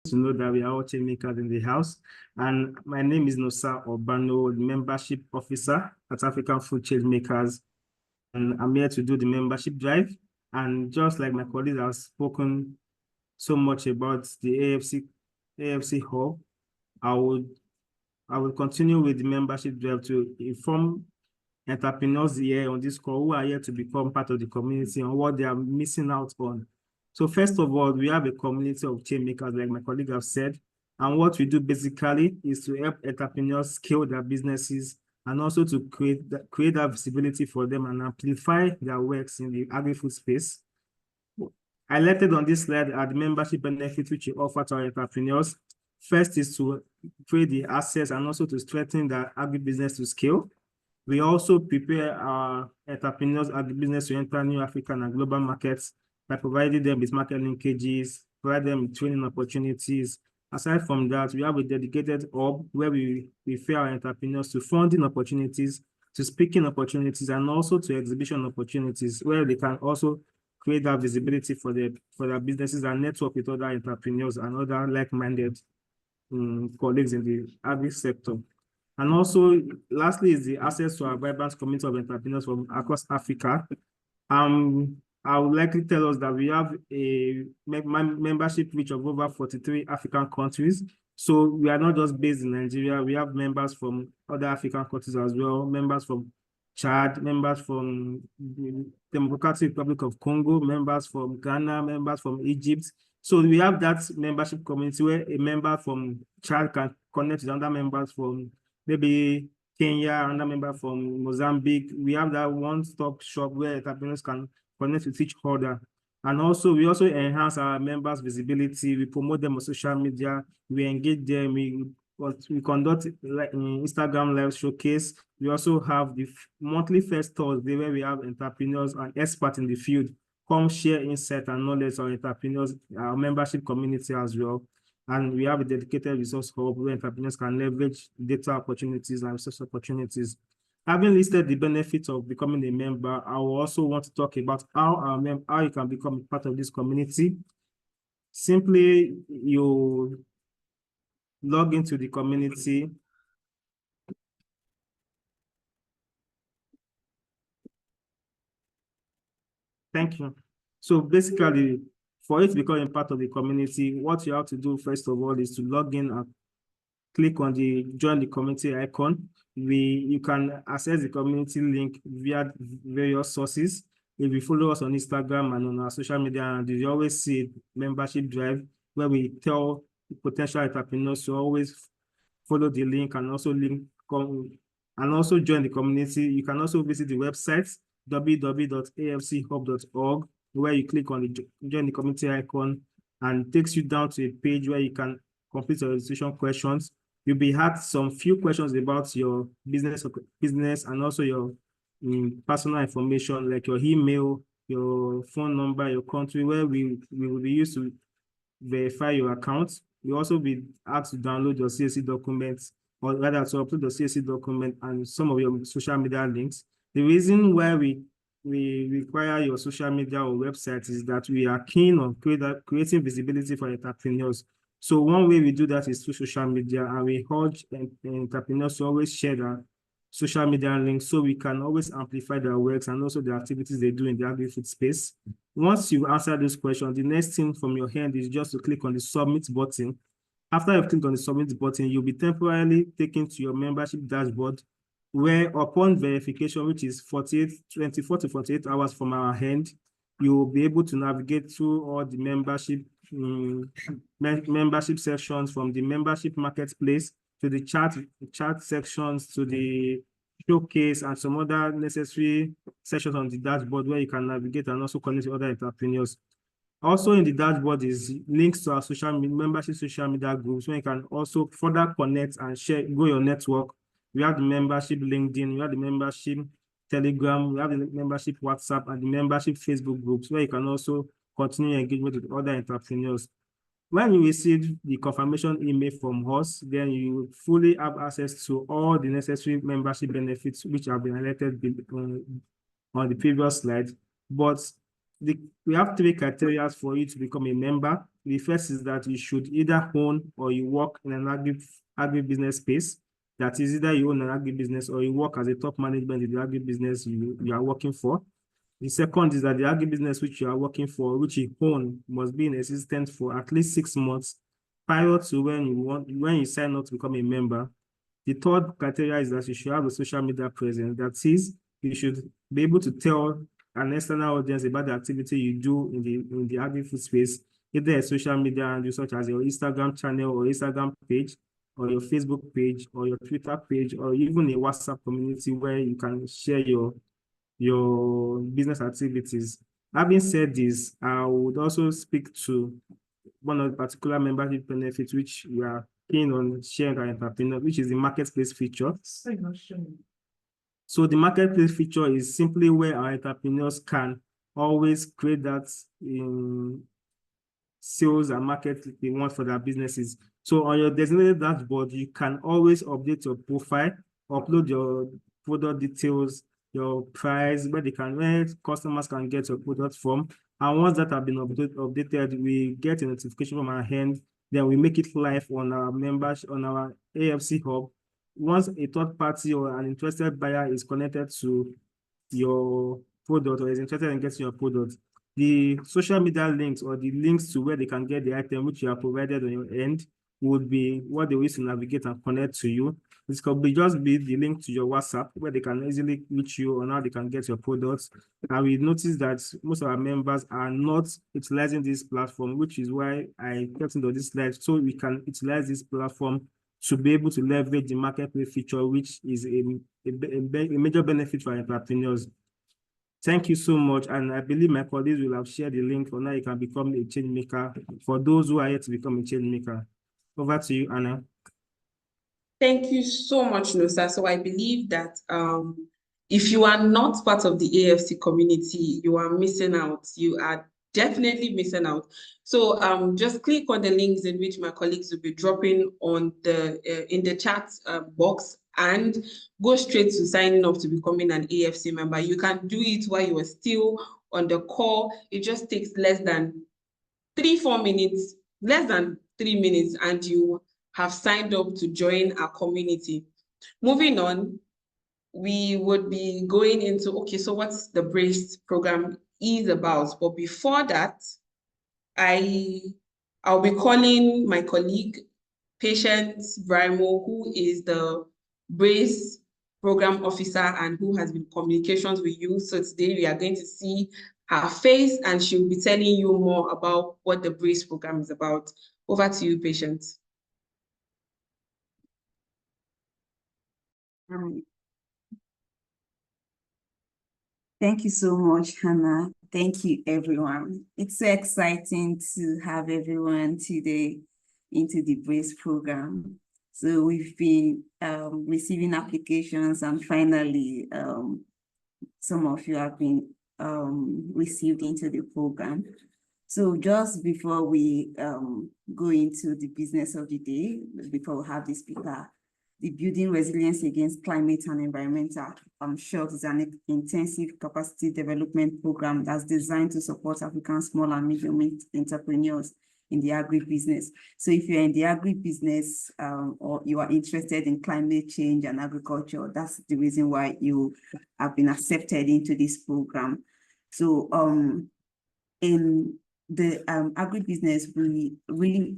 to know that we are all chain makers in the house. And my name is Nosa Obano, the membership officer at African Food Chain Makers. And I'm here to do the membership drive. And just like my colleagues have spoken so much about the AFC Hub, I will continue with the membership drive to inform entrepreneurs here on this call who are here to become part of the community and what they are missing out on. So first of all, we have a community of chain makers, like my colleague have said. And what we do basically is to help entrepreneurs scale their businesses and also to create that visibility for them and amplify their works in the agri-food space. Highlighted on this slide are the membership benefits which we offer to our entrepreneurs. First is to create the assets and also to strengthen the agribusiness to scale. We also prepare our entrepreneurs agribusiness to enter new African and global markets by providing them with market linkages, provide them with training opportunities. Aside from that, we have a dedicated hub where we refer our entrepreneurs to funding opportunities, to speaking opportunities, and also to exhibition opportunities where they can also create that visibility for their businesses and network with other entrepreneurs and other like-minded colleagues in the agri sector. And also, lastly, is the access to our vibrant community of entrepreneurs from across Africa. I would like to tell us that we have a membership reach of over 43 African countries. So we are not just based in Nigeria. We have members from other African countries as well, members from Chad, members from the Democratic Republic of Congo, members from Ghana, members from Egypt. So we have that membership community where a member from Chad can connect with other members from maybe Kenya, another member from Mozambique. We have that one-stop shop where entrepreneurs can connect with each other. And also, we also enhance our members' visibility. We promote them on social media. We engage them. We conduct like Instagram live showcase. We also have the monthly First Thursday where we have entrepreneurs and experts in the field come share insight and knowledge on entrepreneurs, our membership community as well. And we have a dedicated resource hub where entrepreneurs can leverage data opportunities and resource opportunities. Having listed the benefits of becoming a member, I will also want to talk about how you can become part of this community. Simply, you log into the community. Thank you. So basically, for it to become a part of the community, what you have to do, first of all, is to log in and click on the join the community icon. You can access the community link via various sources. If you follow us on Instagram and on our social media, and you always see a membership drive where we tell potential entrepreneurs to always follow the link and also join the community. You can also visit the website www.afchub.org, where you click on the join the community icon and takes you down to a page where you can complete your registration questions. You'll be asked some few questions about your business and also your personal information like your email, your phone number, your country, where we will be used to verify your account. You also be asked to download your CSC documents, or rather to upload the CSC document and some of your social media links. The reason why we require your social media or website is that we are keen on creating visibility for entrepreneurs. So one way we do that is through social media, and we urge entrepreneurs to always share their social media links so we can always amplify their works and also the activities they do in the agri-food space. Once you answer those questions, the next thing from your hand is just to click on the submit button. After you've clicked on the submit button, you'll be temporarily taken to your membership dashboard, where upon verification, which is 24 to 48 hours from our end, you will be able to navigate through all the membership sections, from the membership marketplace to the chat sections to the showcase and some other necessary sections on the dashboard where you can navigate and also connect with other entrepreneurs. Also in the dashboard is links to our membership social media groups where you can also further connect and share, grow your network. We have the membership LinkedIn, we have the membership Telegram, we have the membership WhatsApp, and the membership Facebook groups where you can also continue engagement with other entrepreneurs. When you receive the confirmation email from us, then you fully have access to all the necessary membership benefits which have been highlighted on the previous slide. But we have 3 criteria for you to become a member. The first is that you should either own or you work in an agribusiness space. That is, either you own an agribusiness or you work as a top management in the agribusiness you are working for. The second is that the agribusiness which you are working for, which you own, must be in existence for at least 6 months prior to when you sign up to become a member. The third criteria is that you should have a social media presence. That is, you should be able to tell an external audience about the activity you do in the agri-food space, either a social media handle such as your Instagram channel or Instagram page, or your Facebook page, or your Twitter page, or even a WhatsApp community where you can share your business activities. Having said this, I would also speak to one of the particular membership benefits which we are keen on sharing our entrepreneurs, which is the marketplace feature. So the marketplace feature is simply where our entrepreneurs can always create that sales and market they want for their businesses. So on your designated dashboard, you can always update your profile, upload your product details, your price, where customers can get your product from. And once that have been updated, we get a notification from our end. Then we make it live on our members on our AFC hub. Once a third party or an interested buyer is connected to your product or is interested in getting your product, the social media links or the links to where they can get the item which you have provided on your end would be what they wish to navigate and connect to you. This could just be the link to your WhatsApp where they can easily reach you on how they can get your products. And we notice that most of our members are not utilizing this platform, which is why I kept into this slide, so we can utilize this platform to be able to leverage the marketplace feature, which is a major benefit for entrepreneurs. Thank you so much. And I believe my colleagues will have shared the link for now you can become a change maker for those who are yet to become a change maker. Over to you, Anna. Thank you so much, Nosa. So I believe that if you are not part of the AFC community, you are missing out. You are definitely missing out. So just click on the links in which my colleagues will be dropping on in the chat box and go straight to signing up to becoming an AFC member. You can do it while you are still on the call. It just takes less than 3-4 minutes, less than 3 minutes, and you have signed up to join our community. Moving on, we would be going into, okay, so what's the BRACE program is about. But before that, I'll be calling my colleague, Patience Brimo, who is the BRACE program officer and who has been communications with you. So today we are going to see her face and she'll be telling you more about what the BRACE program is about. Over to you, Patience. Thank you so much, Hannah. Thank you, everyone. It's so exciting to have everyone today into the BRACE program. So we've been receiving applications and finally some of you have been received into the program. So just before we go into the business of the day, before we have the speaker, the Building Resilience Against Climate and Environmental Shocks is an intensive capacity development program that's designed to support African small and medium entrepreneurs in the agribusiness. So if you're in the agribusiness or you are interested in climate change and agriculture, that's the reason why you have been accepted into this program. So in the agribusiness, we really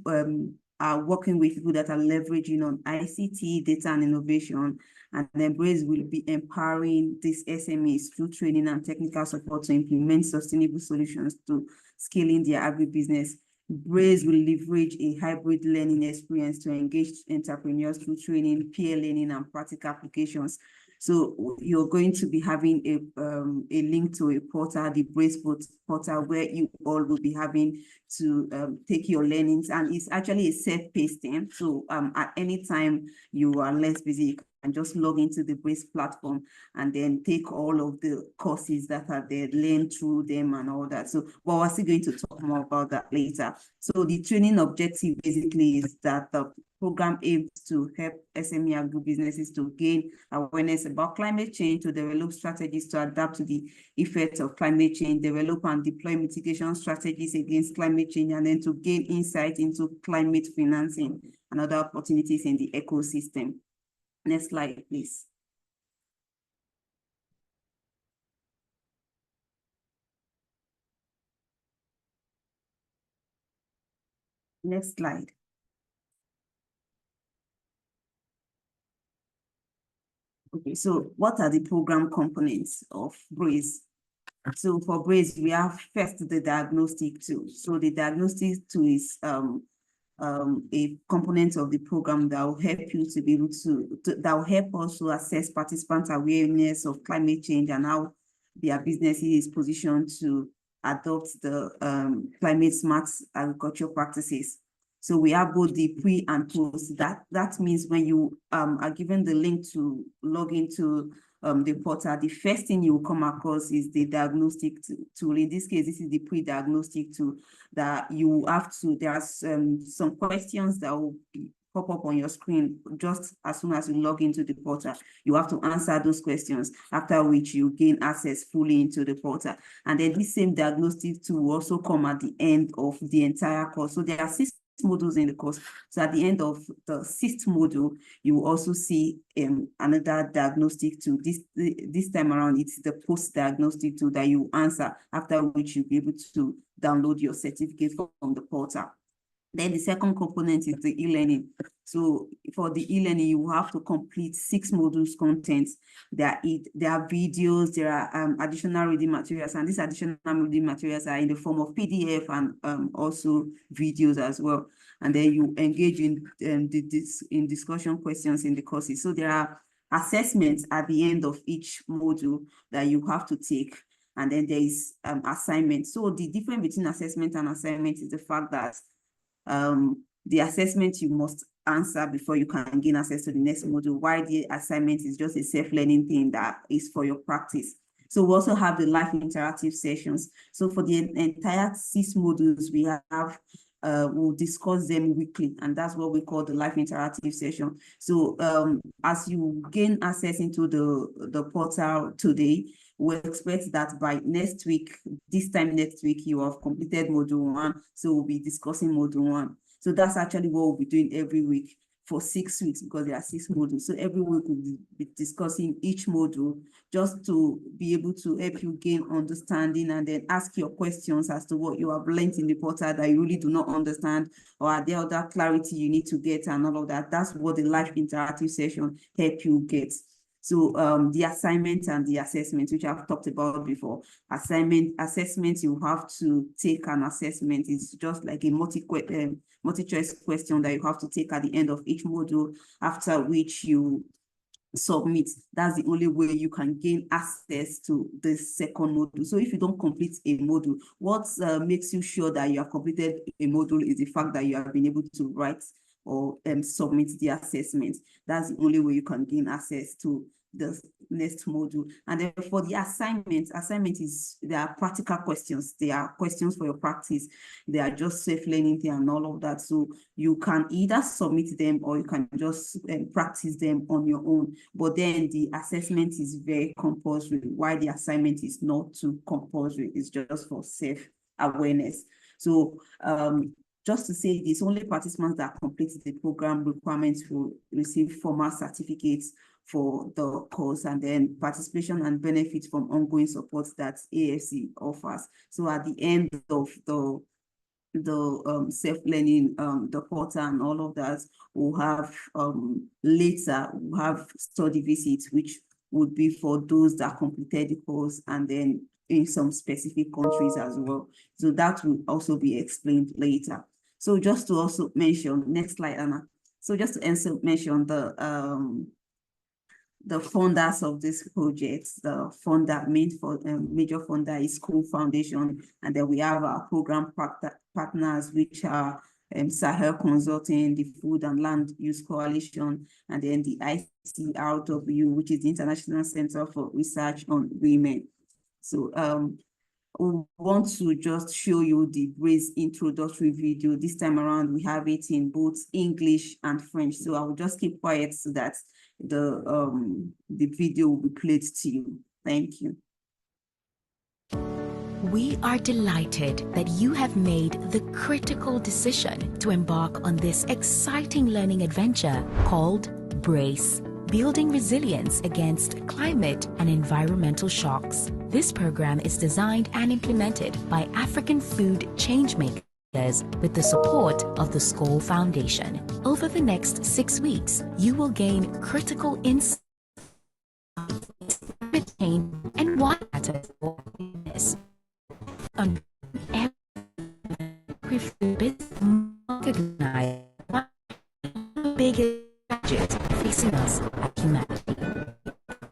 are working with people that are leveraging on ICT, data and innovation, and then BRACE will be empowering these SMEs through training and technical support to implement sustainable solutions to scaling their agribusiness. BRACE will leverage a hybrid learning experience to engage entrepreneurs through training, peer learning, and practical applications. So you're going to be having a link to a portal, the BRACE portal, where you all will be having to take your learnings, and it's actually a self-paced thing. So at any time you are less busy, you can just log into the BRACE platform and then take all of the courses that are there, learn through them and all that. So, but we're still going to talk more about that later. So the training objective basically is that program aims to help SME agribusinesses to gain awareness about climate change, to develop strategies to adapt to the effects of climate change, develop and deploy mitigation strategies against climate change, and then to gain insight into climate financing and other opportunities in the ecosystem. Next slide, please. Next slide. Okay, so what are the program components of BRACE? So for BRACE, we have first the diagnostic tool. So the diagnostic tool is a component of the program that will help you to be able that will help also assess participants' awareness of climate change and how their business is positioned to adopt the climate smart agriculture practices. So we have both the pre and post. That means when you are given the link to log into the portal, the first thing you will come across is the diagnostic tool. In this case, this is the pre-diagnostic tool that you have to, there are some questions that will pop up on your screen just as soon as you log into the portal. You have to answer those questions, after which you gain access fully into the portal. And then this same diagnostic tool will also come at the end of the entire course. So there are 6 modules in the course. So at the end of the 6th module, you will also see another diagnostic tool. This time around, it's the post-diagnostic tool that you answer, after which you'll be able to download your certificate from the portal. Then the second component is the e-learning. So for the e-learning, you have to complete 6 modules content. There are videos, there are additional reading materials, and these additional reading materials are in the form of PDF and also videos as well. And then you engage in discussion questions in the courses. So there are assessments at the end of each module that you have to take. And then there is assignment. So the difference between assessment and assignment is the fact that the assessment you must answer before you can gain access to the next module, while the assignment is just a self-learning thing that is for your practice. So we also have the live interactive sessions. So for the entire 6 modules, we have we'll discuss them weekly, and that's what we call the live interactive session. So as you gain access into the portal today, we expect that by next week, this time next week, you have completed module 1. So we'll be discussing module 1. So that's actually what we'll be doing every week for 6 weeks, because there are 6 modules. So every week we'll be discussing each module, just to be able to help you gain understanding, and then ask your questions as to what you have learned in the portal that you really do not understand, or are there other clarity you need to get, and all of that. That's what the live interactive session help you get. So the assignment and the assessment, which I've talked about before. Assessment, you have to take an assessment. It's just like a multi-choice question that you have to take at the end of each module, after which you submit. That's the only way you can gain access to the second module. So if you don't complete a module, what makes you sure that you have completed a module is the fact that you have been able to write or submit the assessment. That's the only way you can gain access to the next module. And then for the assignment is, there are practical questions. They are questions for your practice. They are just self-learning thing and all of that. So you can either submit them or you can just practice them on your own. But then the assessment is very compulsory, while the assignment is not too compulsory. It's just for self-awareness. So just to say this, only participants that complete the program requirements will receive formal certificates for the course, and then participation and benefits from ongoing support that AFC offers. So at the end of the self-learning, the portal and all of that, we'll have later, we'll have study visits, which would be for those that completed the course, and then in some specific countries as well. So that will also be explained later. So just to also mention, next slide, Anna. So just to also mention the funders of this project, the funder, major funder is School Foundation, and then we have our program partners, which are Sahel Consulting, the Food and Land Use Coalition, and then the ICRW, which is the International Center for Research on Women. So we want to just show you the Brace introductory video. This time around, we have it in both English and French. So I will just keep quiet so that the video will be played to you. Thank you. We are delighted that you have made the critical decision to embark on this exciting learning adventure called Brace, Building Resilience Against Climate and Environmental Shocks. This program is designed and implemented by African Food Changemakers with the support of the Skoll Foundation. Over the next 6 weeks, you will gain critical insights into change and why it matters for business. On every food business, recognize the biggest challenges facing us as humanity.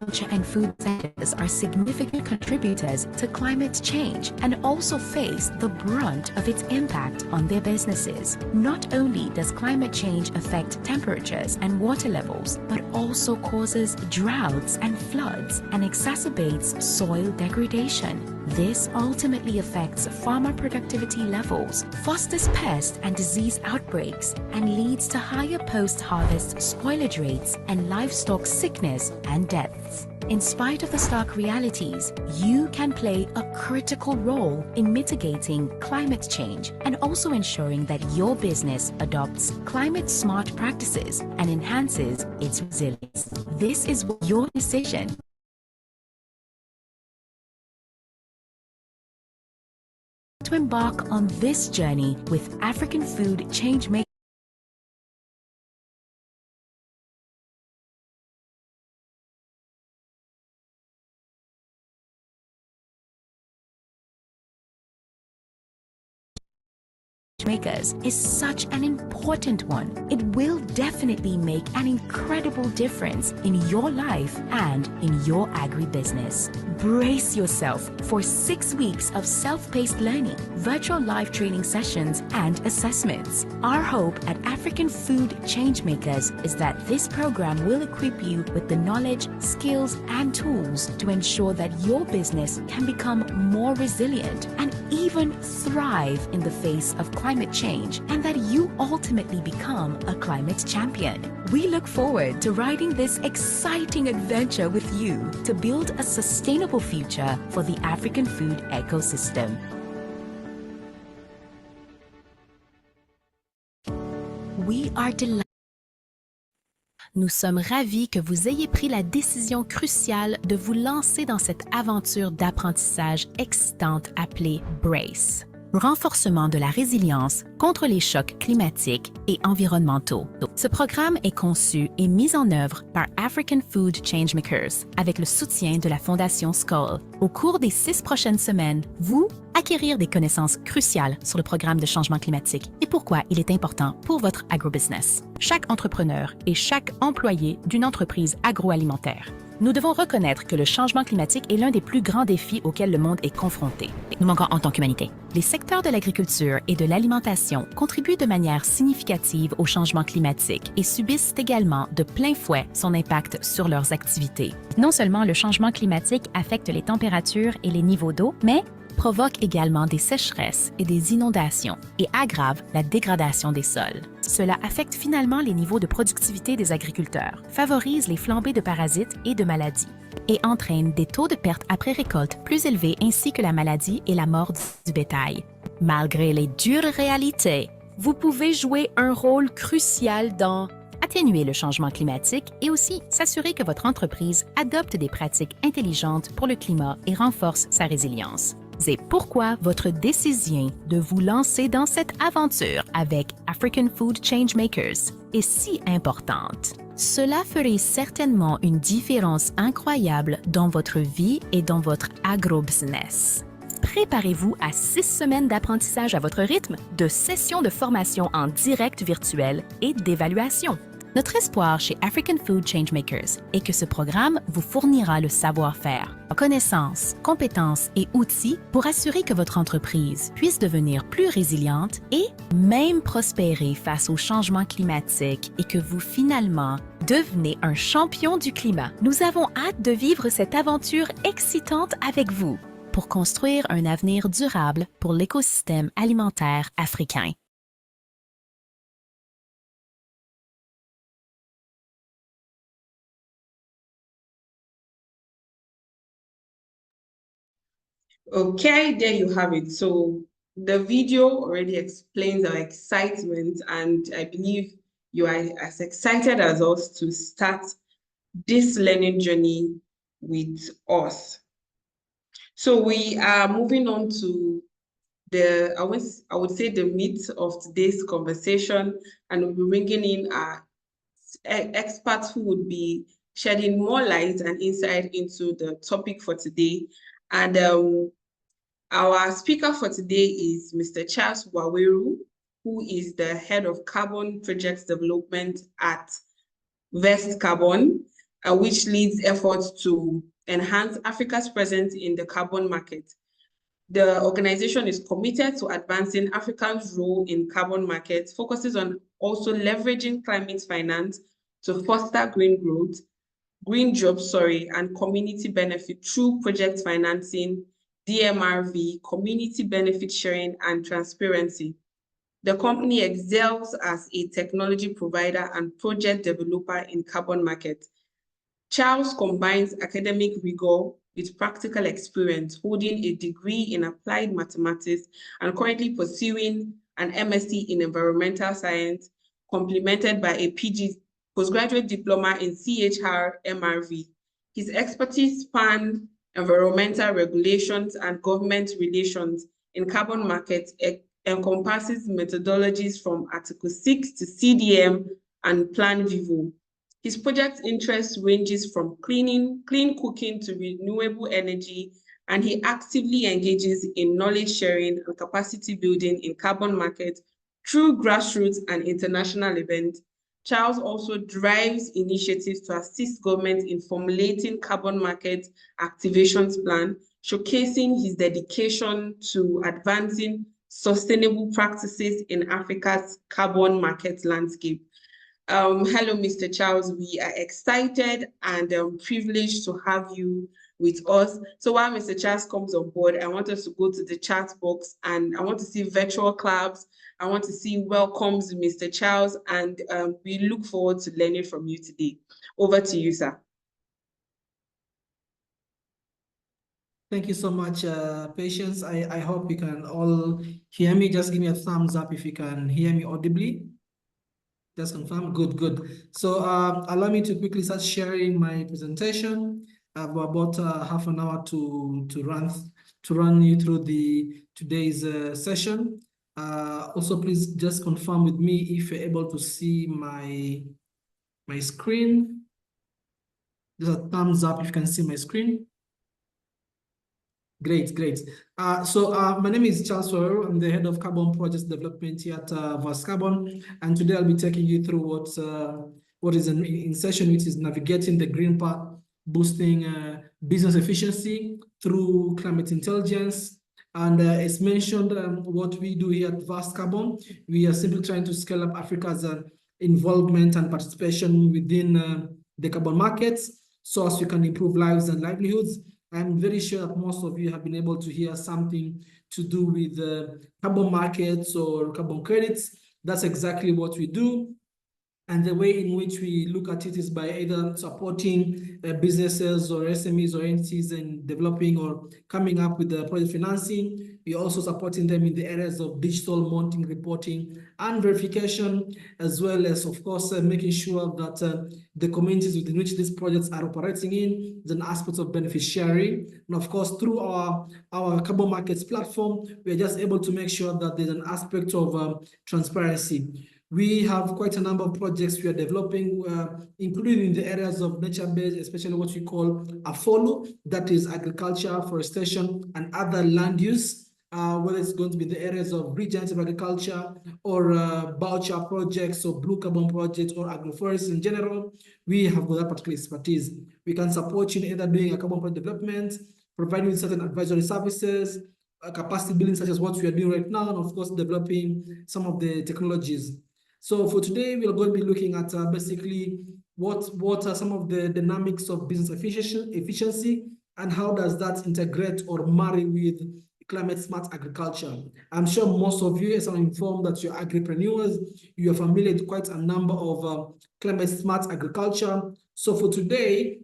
Agriculture and food sectors are significant contributors to climate change and also face the brunt of its impact on their businesses. Not only does climate change affect temperatures and water levels, but also causes droughts and floods and exacerbates soil degradation. This ultimately affects farmer productivity levels, fosters pest and disease outbreaks, and leads to higher post-harvest spoilage rates and livestock sickness and deaths. In spite of the stark realities, you can play a critical role in mitigating climate change and also ensuring that your business adopts climate-smart practices and enhances its resilience. This is your decision. To embark on this journey with African Food Changemakers. Is such an important one. It will definitely make an incredible difference in your life and in your agribusiness. Brace yourself for 6 weeks of self-paced learning, virtual live training sessions, and assessments. Our hope at African Food Changemakers is that this program will equip you with the knowledge, skills, and tools to ensure that your business can become more resilient and even thrive in the face of climate change, and that you ultimately become a climate champion. We look forward to riding this exciting adventure with you to build a sustainable future for the African food ecosystem. We are delighted. Nous sommes ravis que vous ayez pris la décision cruciale de vous lancer dans cette aventure d'apprentissage excitante appelée Brace. Renforcement de la résilience contre les chocs climatiques et environnementaux. Ce programme est conçu et mis en œuvre par African Food Changemakers avec le soutien de la Fondation Skoll. Au cours des 6 prochaines semaines, vous acquérir des connaissances cruciales sur le programme de changement climatique et pourquoi il est important pour votre agrobusiness. Chaque entrepreneur et chaque employé d'une entreprise agroalimentaire. Nous devons reconnaître que le changement climatique est l'un des plus grands défis auxquels le monde est confronté. Nous manquons en tant qu'humanité. Les secteurs de l'agriculture et de l'alimentation contribuent de manière significative au changement climatique et subissent également de plein fouet son impact sur leurs activités. Non seulement le changement climatique affecte les températures et les niveaux d'eau, mais provoque également des sécheresses et des inondations et aggrave la dégradation des sols. Cela affecte finalement les niveaux de productivité des agriculteurs, favorise les flambées de parasites et de maladies et entraîne des taux de perte après récolte plus élevés ainsi que la maladie et la mort du bétail. Malgré les dures réalités, vous pouvez jouer un rôle crucial dans atténuer le changement climatique et aussi s'assurer que votre entreprise adopte des pratiques intelligentes pour le climat et renforce sa résilience. C'est pourquoi votre décision de vous lancer dans cette aventure avec African Food Changemakers est si importante. Cela ferait certainement une différence incroyable dans votre vie et dans votre agrobusiness. Préparez-vous à 6 semaines d'apprentissage à votre rythme, de sessions de formation en direct virtuel et d'évaluation. Notre espoir chez African Food Changemakers est que ce programme vous fournira le savoir-faire, connaissances, compétences et outils pour assurer que votre entreprise puisse devenir plus résiliente et même prospérer face au changement climatique et que vous finalement devenez un champion du climat. Nous avons hâte de vivre cette aventure excitante avec vous. pour construire un avenir durable pour l'écosystème alimentaire africain. Okay, there you have it. So the video already explains our excitement, and I believe you are as excited as us to start this learning journey with us. So we are moving on to I would say the meat of today's conversation, and we'll be bringing in our experts who would be shedding more light and insight into the topic for today. And our speaker for today is Mr. Charles Waweru, who is the head of carbon projects development at Vest Carbon, which leads efforts to enhance Africa's presence in the carbon market. The organization is committed to advancing Africa's role in carbon markets, focuses on also leveraging climate finance to foster green jobs, and community benefit through project financing, DMRV, community benefit sharing, and transparency. The company excels as a technology provider and project developer in carbon markets. Charles combines academic rigor with practical experience, holding a degree in applied mathematics and currently pursuing an MSc in environmental science, complemented by a postgraduate diploma in CHR-MRV. His expertise span environmental regulations and government relations in carbon markets, encompasses methodologies from Article 6 to CDM and Plan Vivo. His project interest ranges from clean cooking to renewable energy, and he actively engages in knowledge sharing and capacity building in carbon markets through grassroots and international events. Charles also drives initiatives to assist government in formulating carbon market activations plan, showcasing his dedication to advancing sustainable practices in Africa's carbon market landscape. Hello, Mr. Charles. We are excited and privileged to have you with us. So while Mr. Charles comes on board, I want us to go to the chat box, and I want to see virtual claps. I want to see welcomes, Mr. Charles, and we look forward to learning from you today. Over to you, sir. Thank you so much, Patience. I hope you can all hear me. Just give me a thumbs up if you can hear me audibly. Just confirm. Good. So allow me to quickly start sharing my presentation. I have about half an hour to run you through today's session. Also, please just confirm with me if you're able to see my screen. Just a thumbs up if you can see my screen. Great. So my name is Charles Waweru. I'm the head of carbon projects development here at Vest Carbon, and today I'll be taking you through what is in session, which is navigating the green path, boosting business efficiency through climate intelligence. And as mentioned, what we do here at Vest Carbon, we are simply trying to scale up Africa's involvement and participation within the carbon markets, so as we can improve lives and livelihoods. I'm very sure that most of you have been able to hear something to do with carbon markets or carbon credits. That's exactly what we do. And the way in which we look at it is by either supporting businesses or SMEs or entities in developing or coming up with the project financing. We're also supporting them in the areas of digital monitoring, reporting, and verification, as well as, of course, making sure that the communities within which these projects are operating in, is an aspect of benefit sharing. And of course, through our carbon markets platform, we are just able to make sure that there's an aspect of transparency. We have quite a number of projects we are developing, including in the areas of nature-based, especially what we call AFOLU, that is agriculture, forestation, and other land use, whether it's going to be the areas of regenerative agriculture or biochar projects or blue carbon projects or agroforestry in general. We have got that particular expertise. We can support you in either doing a carbon project development, providing certain advisory services, capacity building such as what we are doing right now, and of course, developing some of the technologies. So for today, we are going to be looking at basically what are some of the dynamics of business efficiency and how does that integrate or marry with climate smart agriculture? I'm sure most of you are informed that you're agripreneurs, you're familiar with quite a number of climate smart agriculture. So for today,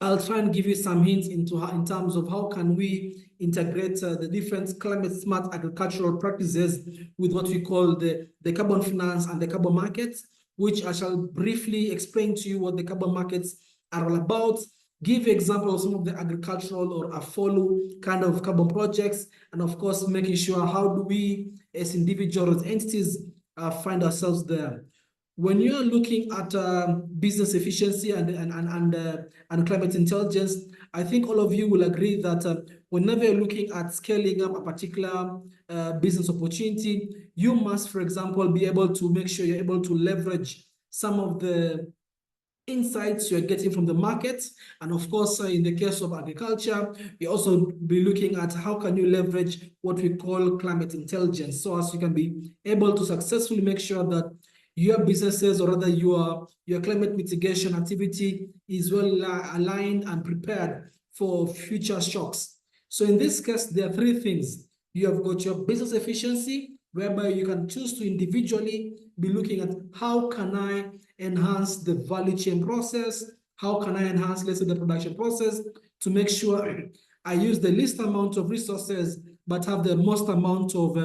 I'll try and give you some hints into how, in terms of how can we integrate the different climate smart agricultural practices with what we call the carbon finance and the carbon markets, which I shall briefly explain to you what the carbon markets are all about, give examples of some of the agricultural or AFOLU kind of carbon projects, and of course, making sure how do we as individuals, entities, find ourselves there. When you're looking at business efficiency and climate intelligence, I think all of you will agree that whenever you're looking at scaling up a particular business opportunity, you must, for example, be able to make sure you're able to leverage some of the insights you're getting from the market. And of course, in the case of agriculture, we also be looking at how can you leverage what we call climate intelligence, so as you can be able to successfully make sure that your businesses, or rather your climate mitigation activity, is well aligned and prepared for future shocks. So in this case, there are three things. You have got your business efficiency, whereby you can choose to individually be looking at how can I enhance the value chain process, how can I enhance, let's say, the production process to make sure I use the least amount of resources but have the most amount of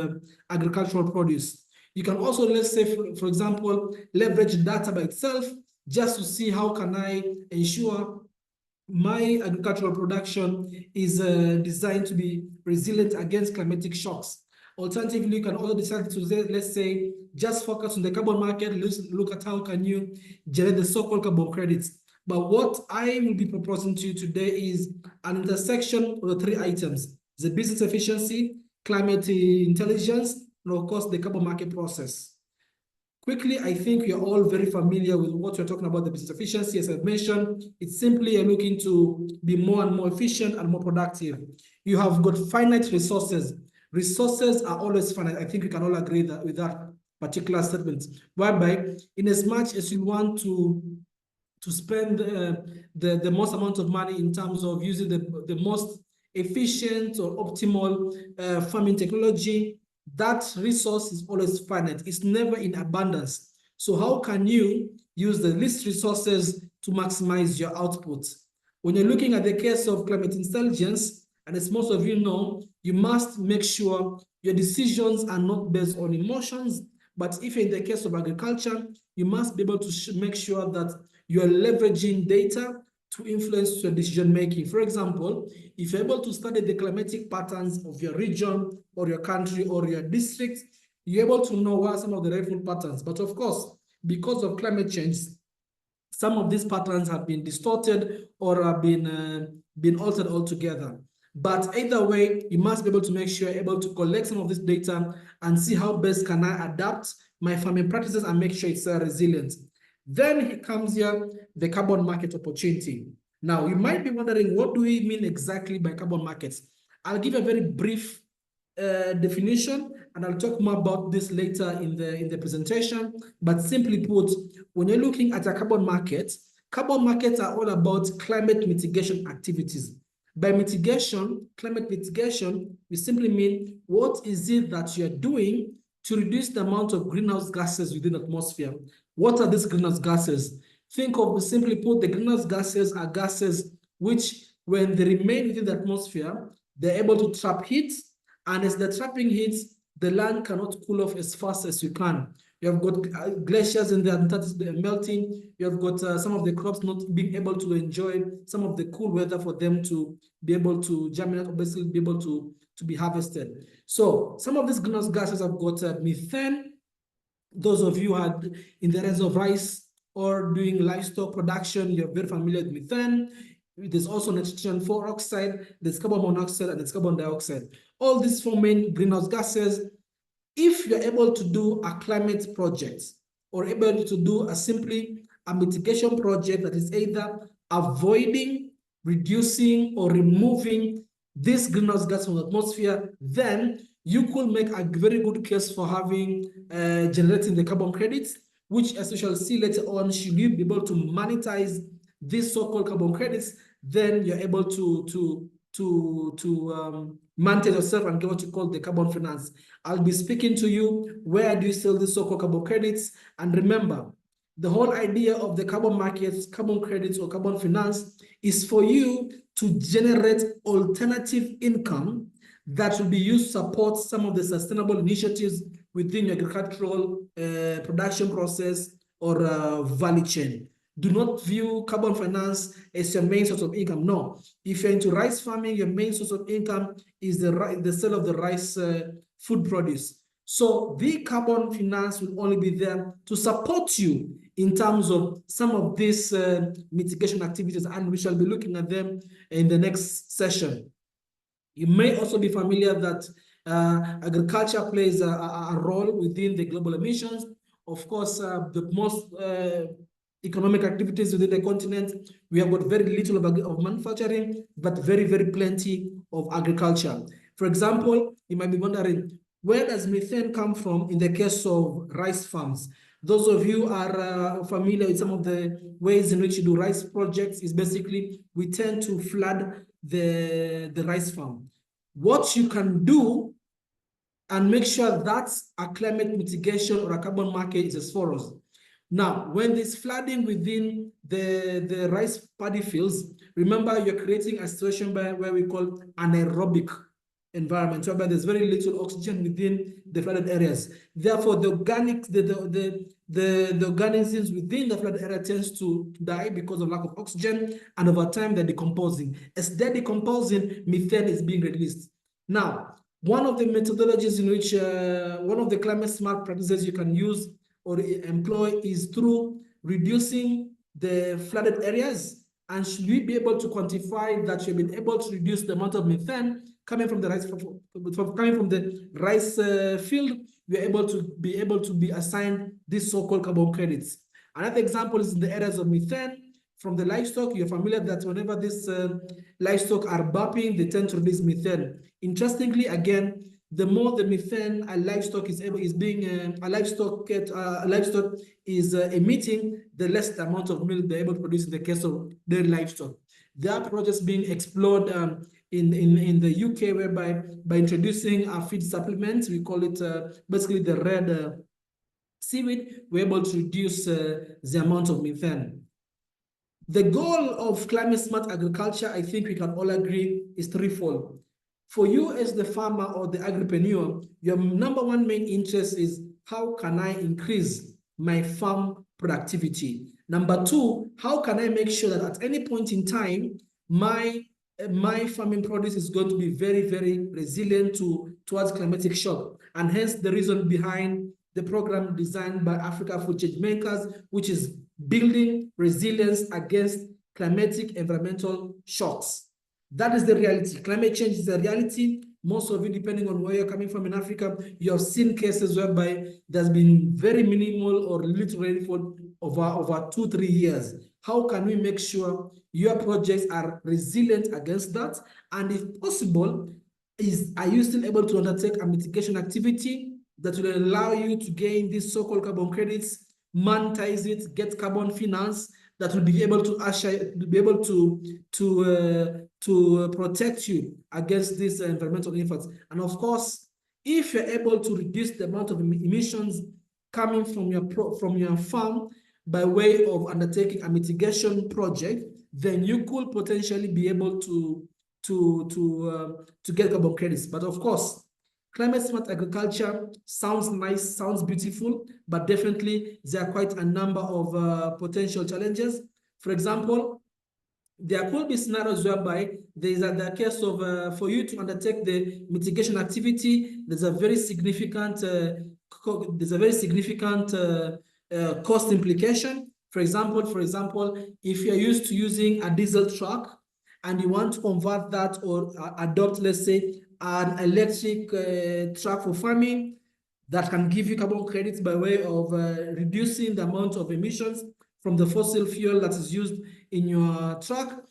agricultural produce. You can also, let's say, for example, leverage data by itself just to see how can I ensure my agricultural production is designed to be resilient against climatic shocks. Alternatively, you can also decide to, let's say, just focus on the carbon market, look at how can you generate the so-called carbon credits. But what I will be proposing to you today is an intersection of the three items: the business efficiency, climate intelligence, and of course, the carbon market process. Quickly, I think you're all very familiar with what we're talking about, the business efficiency. As I've mentioned, it's simply looking to be more and more efficient and more productive. You have got finite resources. Resources are always finite. I think we can all agree that with that particular statement, whereby in as much as you want to spend the most amount of money in terms of using the most efficient or optimal farming technology, that resource is always finite. It's never in abundance. So how can you use the least resources to maximize your output? When you're looking at the case of climate intelligence, and as most of you know, you must make sure your decisions are not based on emotions, but if in the case of agriculture, you must be able to make sure that you are leveraging data to influence your decision-making. For example, if you're able to study the climatic patterns of your region or your country or your district, you're able to know what are some of the rainfall patterns. But of course, because of climate change, some of these patterns have been distorted or have been altered altogether. But either way, you must be able to make sure you're able to collect some of this data and see how best can I adapt my farming practices and make sure it's resilient. Then comes here the carbon market opportunity. Now, you might be wondering, what do we mean exactly by carbon markets? I'll give a very brief definition, and I'll talk more about this later in the presentation. But simply put, when you're looking at a carbon markets are all about climate mitigation activities. By mitigation, climate mitigation, we simply mean what is it that you're doing to reduce the amount of greenhouse gases within the atmosphere. What are these greenhouse gases? Think of, simply put, the greenhouse gases are gases which, when they remain within the atmosphere, they're able to trap heat, and as the trapping heat, the land cannot cool off as fast as you can. You have got glaciers in the Antarctic melting. You have got some of the crops not being able to enjoy some of the cool weather for them to be able to germinate, obviously be able to be harvested. So some of these greenhouse gases have got methane. Those of you had in the areas of rice or doing livestock production, you're very familiar with methane. There's also nitrogen oxide, there's carbon monoxide, and there's carbon dioxide. All these four main greenhouse gases, if you're able to do a climate project or able to do simply a mitigation project that is either avoiding, reducing, or removing this greenhouse gas from the atmosphere, then you could make a very good case for having generating the carbon credits, which, as we shall see later on, should you be able to monetize these so-called carbon credits, then you're able to manage yourself and get what you call the carbon finance. I'll be speaking to you, where do you sell the so-called carbon credits? And remember, the whole idea of the carbon markets, carbon credits, or carbon finance is for you to generate alternative income that will be used to support some of the sustainable initiatives within your agricultural production process or value chain. Do not view carbon finance as your main source of income. No, if you're into rice farming, your main source of income is the sale of the rice food produce. So the carbon finance will only be there to support you in terms of some of these mitigation activities, and we shall be looking at them in the next session. You may also be familiar that agriculture plays a role within the global emissions. Of course, the most economic activities within the continent, we have got very little of manufacturing, but very, very plenty of agriculture. For example, you might be wondering, where does methane come from in the case of rice farms? Those of you are familiar with some of the ways in which you do rice projects is basically we tend to flood the rice farm. What you can do and make sure that's a climate mitigation or a carbon market is as follows. Now, when there's flooding within the rice paddy fields, remember you're creating a situation where we call anaerobic environment, whereby there's very little oxygen within the flooded areas. Therefore, the organisms within the flooded area tends to die because of lack of oxygen, and over time they're decomposing. As they're decomposing, methane is being released. Now, one of the methodologies in which one of the climate smart practices you can use or employ is through reducing the flooded areas. And should we be able to quantify that you've been able to reduce the amount of methane coming from the rice field, we are able to be assigned these so-called carbon credits. Another example is in the areas of methane from the livestock. You're familiar that whenever these livestock are burping, they tend to release methane. Interestingly, again, the more the methane a livestock is emitting, the less the amount of milk they're able to produce in the case of dairy livestock. There are projects being explored in the UK, whereby by introducing a feed supplement, we call it basically the red seaweed, we're able to reduce the amount of methane. The goal of climate smart agriculture, I think we can all agree, is threefold. For you as the farmer or the agripreneur, your number one main interest is how can I increase my farm productivity? Number two, how can I make sure that at any point in time, my farming produce is going to be very, very resilient towards climatic shock. And hence the reason behind the program designed by Africa Food Change Makers, which is building resilience against climatic environmental shocks. That is the reality. Climate change is a reality. Most of you, depending on where you're coming from in Africa, you have seen cases whereby there's been very minimal or little rainfall over 2-3 years. How can we make sure your projects are resilient against that? And if possible, are you still able to undertake a mitigation activity that will allow you to gain these so-called carbon credits, monetize it, get carbon finance that will be able to protect you against these environmental impacts. And of course, if you're able to reduce the amount of emissions coming from your farm by way of undertaking a mitigation project, then you could potentially be able to get carbon credits. But of course, climate smart agriculture sounds nice, sounds beautiful, but definitely there are quite a number of potential challenges. For example, there could be scenarios whereby there is the case of for you to undertake the mitigation activity, there's a very significant cost implication. For example, if you're used to using a diesel truck and you want to convert that or adopt, let's say, an electric truck for farming that can give you carbon credits by way of reducing the amount of emissions from the fossil fuel that is used in your truck,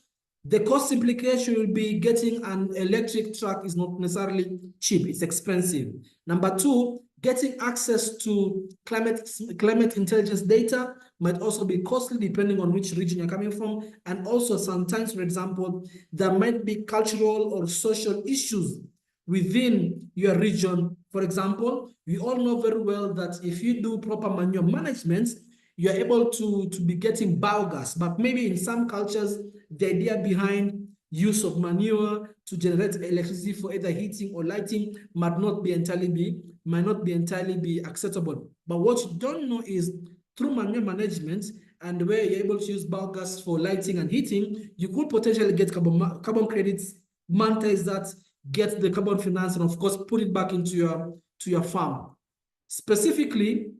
the cost implication will be getting an electric truck is not necessarily cheap, it's expensive. Number two, Getting access to climate intelligence data might also be costly depending on which region you're coming from. And also sometimes, for example, there might be cultural or social issues within your region. For example, we all know very well that if you do proper manure management, you're able to be getting biogas. But maybe in some cultures, the idea behind use of manure to generate electricity for either heating or lighting might not be entirely be acceptable. But what you don't know is through manure management and where you're able to use biogas for lighting and heating, you could potentially get carbon credits, monetize that, get the carbon finance, and of course put it back into your farm. Specifically,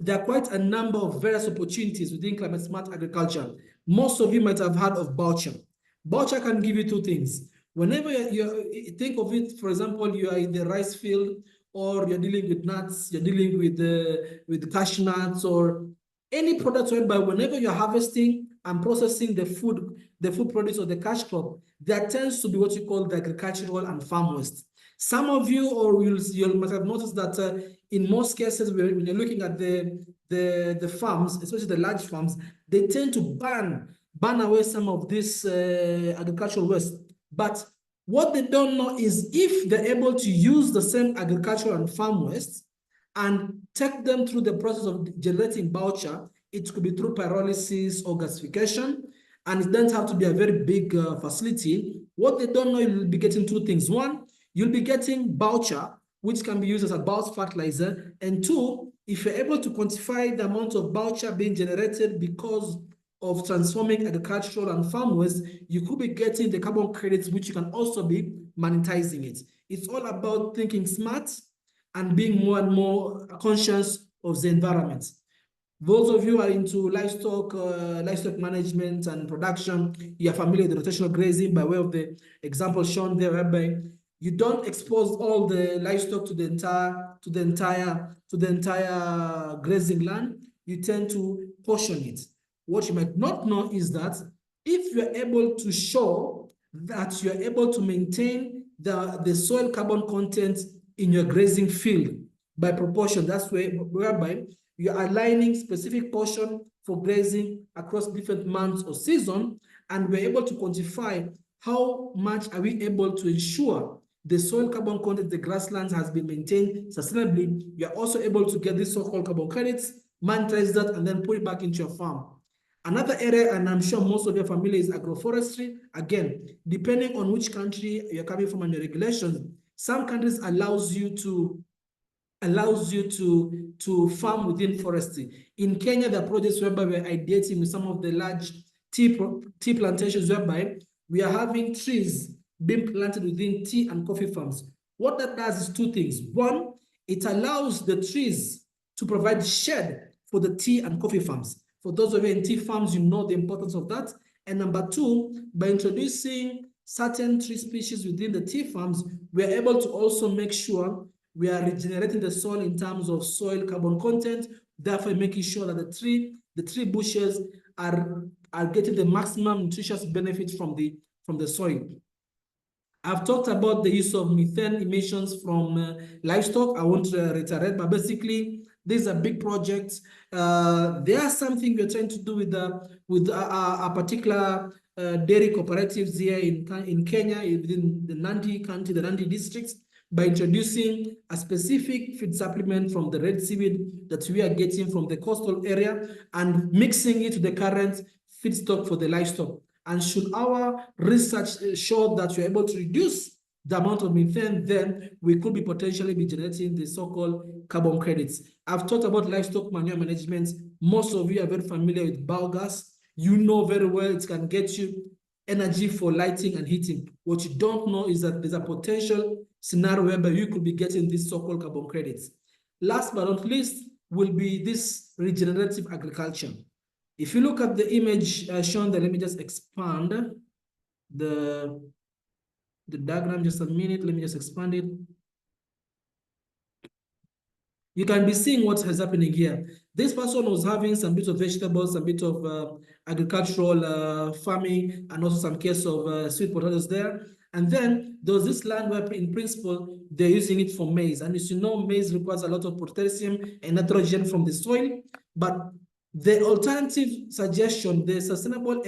there are quite a number of various opportunities within climate smart agriculture. Most of you might have heard of voucher. Voucher can give you two things. Whenever you think of it, for example, you are in the rice field, or you're dealing with nuts, you're dealing with cashew nuts, or any product whereby whenever you're harvesting and processing the food produce or the cash crop, there tends to be what you call the agricultural and farm waste. Some of you, or you might have noticed that in most cases, when you're looking at the farms, especially the large farms, they tend to burn away some of this agricultural waste. But what they don't know is if they're able to use the same agricultural and farm waste and take them through the process of generating voucher, it could be through pyrolysis or gasification, and it doesn't have to be a very big facility. What they don't know, you'll be getting two things. One, you'll be getting voucher, which can be used as a bulk fertilizer. And two, if you're able to quantify the amount of voucher being generated because of transforming agricultural and farm waste, you could be getting the carbon credits, which you can also be monetizing it. It's all about thinking smart and being more and more conscious of the environment. Those of you who are into livestock management and production, you're familiar with the rotational grazing by way of the example shown there, whereby you don't expose all the livestock to the entire grazing land. You tend to portion it. What you might not know is that if you're able to show that you're able to maintain the soil carbon content in your grazing field by proportion, that's whereby you're aligning specific portion for grazing across different months or season, and we're able to quantify how much are we able to ensure the soil carbon content, the grasslands has been maintained sustainably. You're also able to get these so-called carbon credits, monetize that, and then put it back into your farm. Another area, and I'm sure most of you are familiar, is agroforestry. Again, depending on which country you're coming from and your regulations, some countries allows you to farm within forestry. In Kenya, there are projects whereby we're ideating with some of the large tea plantations, whereby we are having trees being planted within tea and coffee farms. What that does is two things. One, it allows the trees to provide shade for the tea and coffee farms. For those of you in tea farms, you know the importance of that. And number two, by introducing certain tree species within the tea farms, we are able to also make sure we are regenerating the soil in terms of soil carbon content, therefore making sure that the tree bushes are getting the maximum nutritious benefit from the soil. I've talked about the use of methane emissions from livestock. I won't reiterate, but basically, these are big projects. There are something we're trying to do with a particular dairy cooperatives here in Kenya, within the Nandi County, the Nandi districts, by introducing a specific feed supplement from the red seaweed that we are getting from the coastal area and mixing it to the current feedstock for the livestock. And should our research show that you're able to reduce the amount of methane, then we could be potentially generating the so-called carbon credits. I've talked about livestock manure management. Most of you are very familiar with biogas. You know very well it can get you energy for lighting and heating. What you don't know is that there's a potential scenario whereby you could be getting these so-called carbon credits. Last but not least will be this regenerative agriculture. If you look at the image shown there, let me just expand the diagram just a minute. Let me just expand it. You can be seeing what is happening here. This person was having some bit of vegetables, some bit of agricultural farming, and also some case of sweet potatoes there. And then there's this land where in principle, they're using it for maize. And as you know, maize requires a lot of potassium and nitrogen from the soil. But the alternative suggestion, the sustainable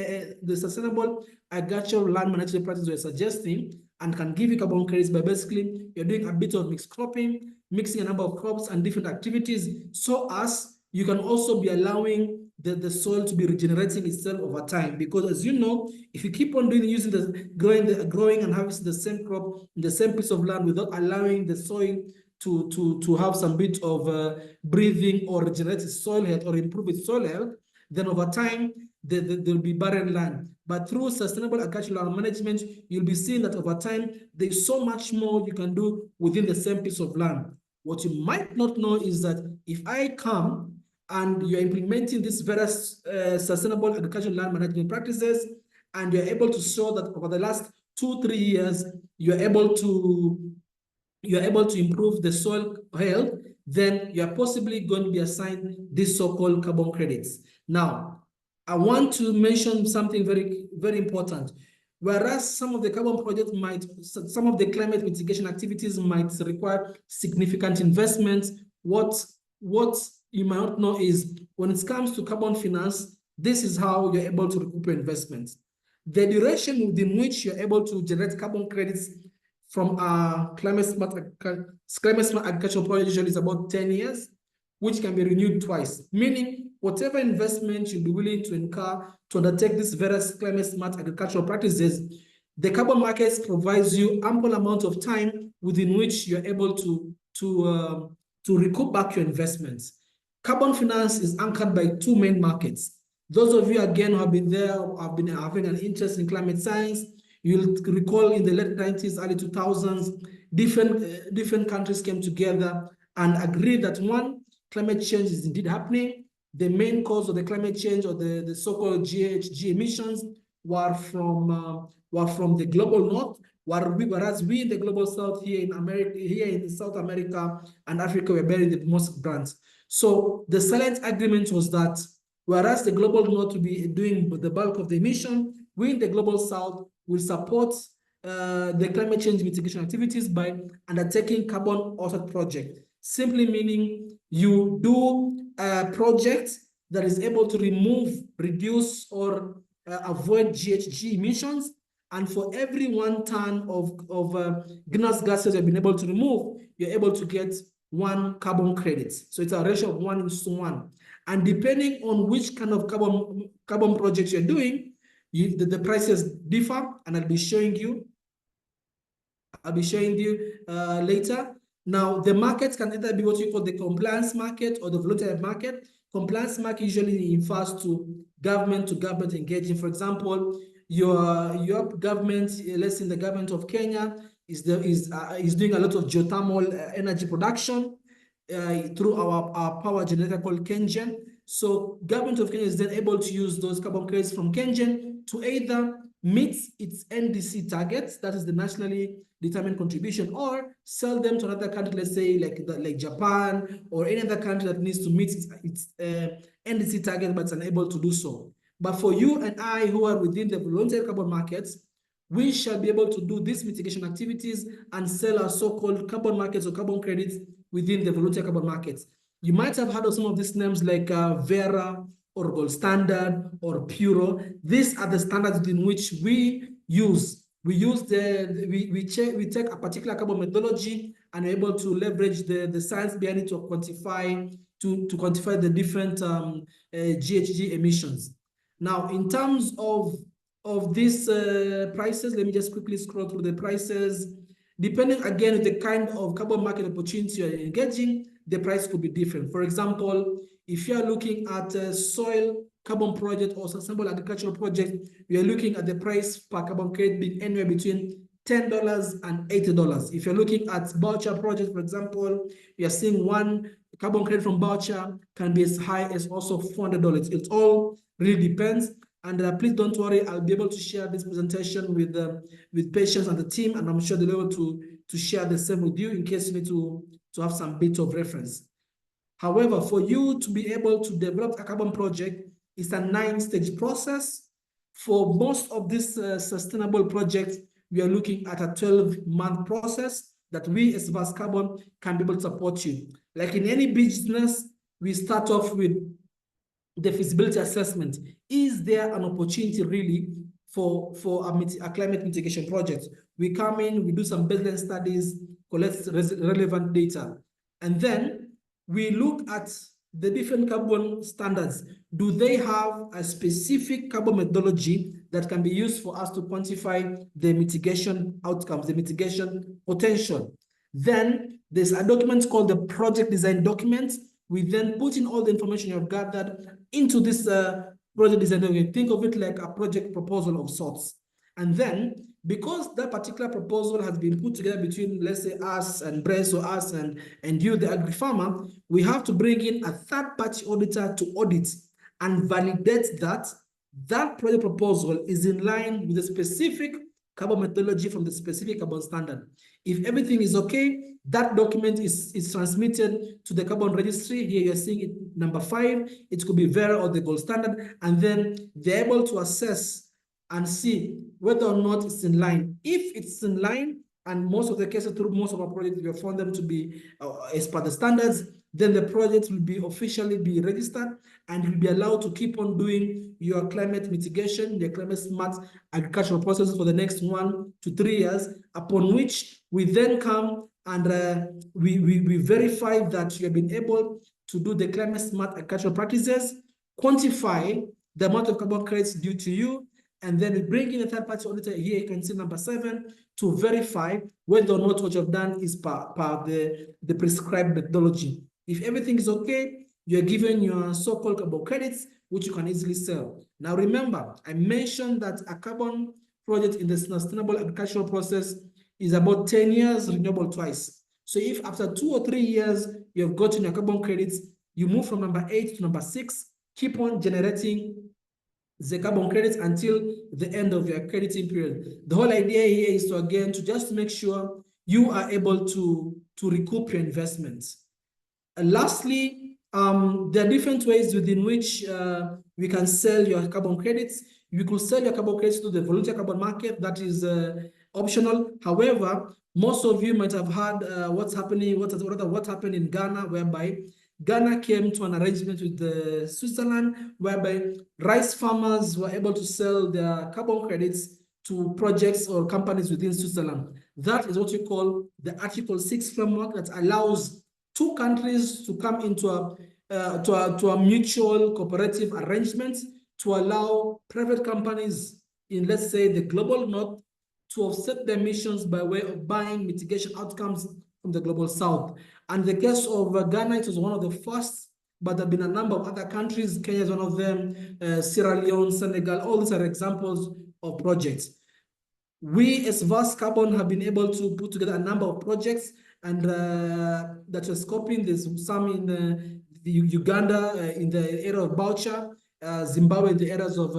agricultural land management practices we're suggesting and can give you carbon credits by basically you're doing a bit of mixed cropping, mixing a number of crops and different activities, so as you can also be allowing the soil to be regenerating itself over time. Because as you know, if you keep on using growing and harvesting the same crop in the same piece of land without allowing the soil to have some bit of breathing or regenerate its soil health or improve its soil health, then over time there'll be barren land. But through sustainable agricultural management, you'll be seeing that over time there's so much more you can do within the same piece of land. What you might not know is that if I come and you're implementing these various sustainable agricultural land management practices, and you're able to show that over the last 2-3 years, you're able to improve the soil health, then you're possibly going to be assigned these so-called carbon credits. Now, I want to mention something very, very important. Whereas some of the carbon projects some of the climate mitigation activities might require significant investments, what you might not know is when it comes to carbon finance, this is how you're able to recoup your investments. The duration within which you're able to generate carbon credits from a climate smart agricultural project usually is about 10 years, which can be renewed twice, meaning whatever investment you'll be willing to incur to undertake these various climate smart agricultural practices, the carbon markets provides you ample amount of time within which you're able to recoup back your investments. Carbon finance is anchored by 2 main markets. Those of you, again, who have been there, have been having an interest in climate science, you'll recall in the late 90s, early 2000s, different countries came together and agreed that one, climate change is indeed happening. The main cause of the climate change or the so-called GHG emissions were from the global north, whereas we in the global south here in America, here in South America and Africa, we're bearing the most brunt. So the silent agreement was that whereas the global north will be doing the bulk of the emission, we in the global south will support the climate change mitigation activities by undertaking carbon offset project. Simply meaning you do a project that is able to remove, reduce, or avoid GHG emissions. And for every 1 ton of greenhouse gases you've been able to remove, you're able to get 1 carbon credit. So it's a ratio of 1:1. And depending on which kind of carbon projects you're doing, the prices differ, and I'll be showing you later. Now, the markets can either be what you call the compliance market or the voluntary market. Compliance market usually refers to government engaging. For example, your government, let's say the government of Kenya, is doing a lot of geothermal energy production through our power generator called KenGen. So government of Kenya is then able to use those carbon credits from KenGen to either meet its NDC targets, that is the nationally determined contribution, or sell them to another country, let's say like Japan or any other country that needs to meet its NDC target but is unable to do so. But for you and I who are within the voluntary carbon markets, we shall be able to do these mitigation activities and sell our so-called carbon markets or carbon credits within the voluntary carbon markets. You might have heard of some of these names like Verra or Gold Standard or Puro. These are the standards in which we use. We take a particular carbon methodology and are able to leverage the science behind it to quantify the different GHG emissions. Now, in terms of these prices, let me just quickly scroll through the prices. Depending again on the kind of carbon market opportunity you're engaging, the price could be different. For example, if you're looking at a soil carbon project or sustainable agricultural project, we are looking at the price per carbon credit being anywhere between $10 and $80. If you're looking at voucher project, for example, we are seeing 1 carbon credit from voucher can be as high as also $400. It all really depends. And please don't worry, I'll be able to share this presentation with Patience and the team, and I'm sure they'll be able to share the same with you in case you need to have some bit of reference. However, for you to be able to develop a carbon project, it's a 9-stage process. For most of these sustainable projects, we are looking at a 12-month process that we as Vascarbon can be able to support you. Like in any business, we start off with the feasibility assessment. Is there an opportunity really for a climate mitigation project? We come in, we do some baseline studies, collect relevant data, and then we look at the different carbon standards. Do they have a specific carbon methodology that can be used for us to quantify the mitigation outcomes, the mitigation potential? Then there's a document called the project design document. We then put in all the information you have gathered into this project design document. Think of it like a project proposal of sorts. And then, because that particular proposal has been put together between, let's say, us and Bress, or us and you, the agri-farmer, we have to bring in a third-party auditor to audit and validate that that project proposal is in line with the specific carbon methodology from the specific carbon standard. If everything is okay, that document is transmitted to the carbon registry. Here you're seeing it, number 5. It could be Verra or the gold standard, and then they're able to assess and see whether or not it's in line. If it's in line, and most of the cases through most of our projects, we have found them to be as per the standards, then the project will be officially be registered, and you'll be allowed to keep on doing your climate mitigation, your climate smart agricultural processes for the next 1 to 3 years, upon which we then come and we verify that you have been able to do the climate smart agricultural practices, quantify the amount of carbon credits due to you, and then we bring in a third-party auditor. Here you can see number 7 to verify whether or not what you've done is per the prescribed methodology. If everything is okay, you're given your so-called carbon credits, which you can easily sell. Now remember, I mentioned that a carbon project in the sustainable agricultural process is about 10 years, renewable twice. So if after 2 or 3 years, you have gotten your carbon credits, you move from number 8 to number 6, keep on generating the carbon credits until the end of your crediting period. The whole idea here is to just make sure you are able to recoup your investments. And lastly, there are different ways within which we can sell your carbon credits. You could sell your carbon credits to the voluntary carbon market. That is optional. However, most of you might have heard what happened in Ghana, whereby Ghana came to an arrangement with Switzerland, whereby rice farmers were able to sell their carbon credits to projects or companies within Switzerland. That is what we call the Article 6 framework that allows 2 countries to come into a mutual cooperative arrangement to allow private companies in, let's say, the global north to offset their emissions by way of buying mitigation outcomes from the global south. And the case of Ghana, it was one of the first, but there have been a number of other countries. Kenya is one of them, Sierra Leone, Senegal, all these are examples of projects. We as Vascarbon have been able to put together a number of projects, and that are scoping. There's some in Uganda, in the area of Bauchi, Zimbabwe, in the areas of,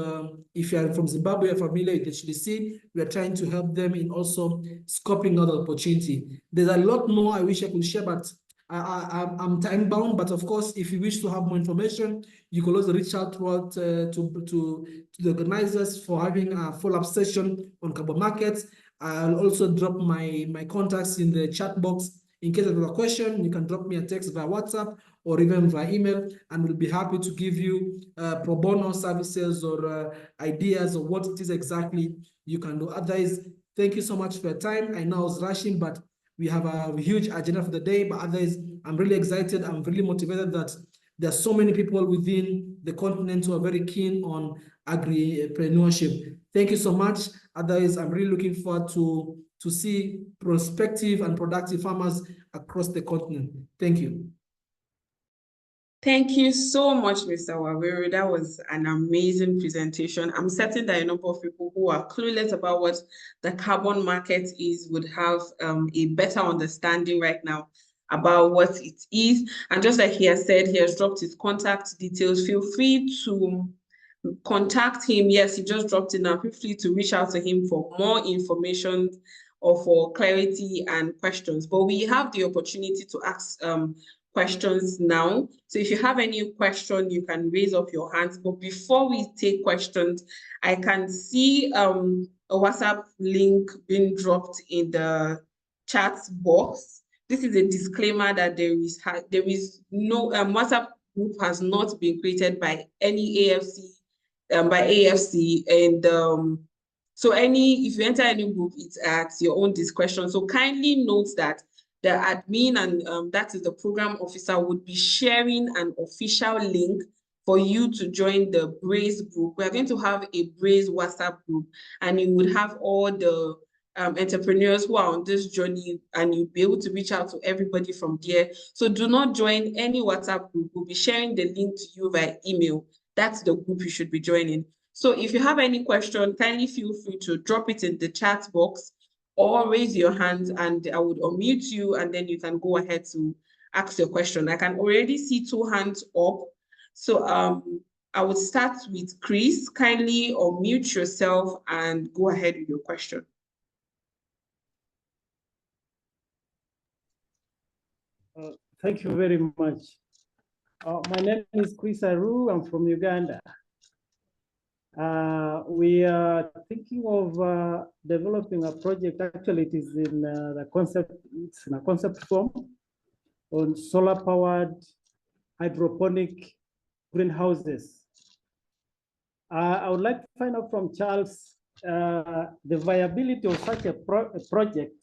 if you are from Zimbabwe, you're familiar with HDC, we are trying to help them in also scoping out the opportunity. There's a lot more I wish I could share, but I'm time bound. But of course, if you wish to have more information, you can also reach out to the organizers for having a follow-up session on carbon markets. I'll also drop my contacts in the chat box. In case of a question, you can drop me a text via WhatsApp or even via email, and we'll be happy to give you pro bono services or ideas of what it is exactly you can do. Otherwise, thank you so much for your time. I know I was rushing, but we have a huge agenda for the day. But otherwise, I'm really excited. I'm really motivated that there are so many people within the continent who are very keen on agripreneurship. Thank you so much. Otherwise, I'm really looking forward to see prospective and productive farmers across the continent. Thank you. Thank you so much, Mr. Waweru. That was an amazing presentation. I'm certain that a number of people who are clueless about what the carbon market is would have a better understanding right now about what it is. And just like he has said, he has dropped his contact details. Feel free to contact him. Yes, he just dropped it now. Feel free to reach out to him for more information or for clarity and questions. But we have the opportunity to ask questions now. So if you have any question, you can raise up your hands. But before we take questions, I can see a WhatsApp link being dropped in the chat box. This is a disclaimer that there is no WhatsApp group has not been created by any AFC, by AFC, and so if you enter any group, it's at your own discretion. So kindly note that the admin and that is the program officer would be sharing an official link for you to join the Braze group. We're going to have a Braze WhatsApp group, and you would have all the entrepreneurs who are on this journey, and you'll be able to reach out to everybody from there. So do not join any WhatsApp group. We'll be sharing the link to you via email. That's the group you should be joining. So if you have any question, kindly feel free to drop it in the chat box or raise your hand and I would unmute you and then you can go ahead to ask your question. I can already see 2 hands up. So I would start with Chris. Kindly unmute yourself and go ahead with your question. Thank you very much. My name is Chris Aru. I'm from Uganda. We are thinking of developing a project. Actually, it is in it's in a concept form on solar-powered hydroponic greenhouses. I would like to find out from Charles the viability of such a project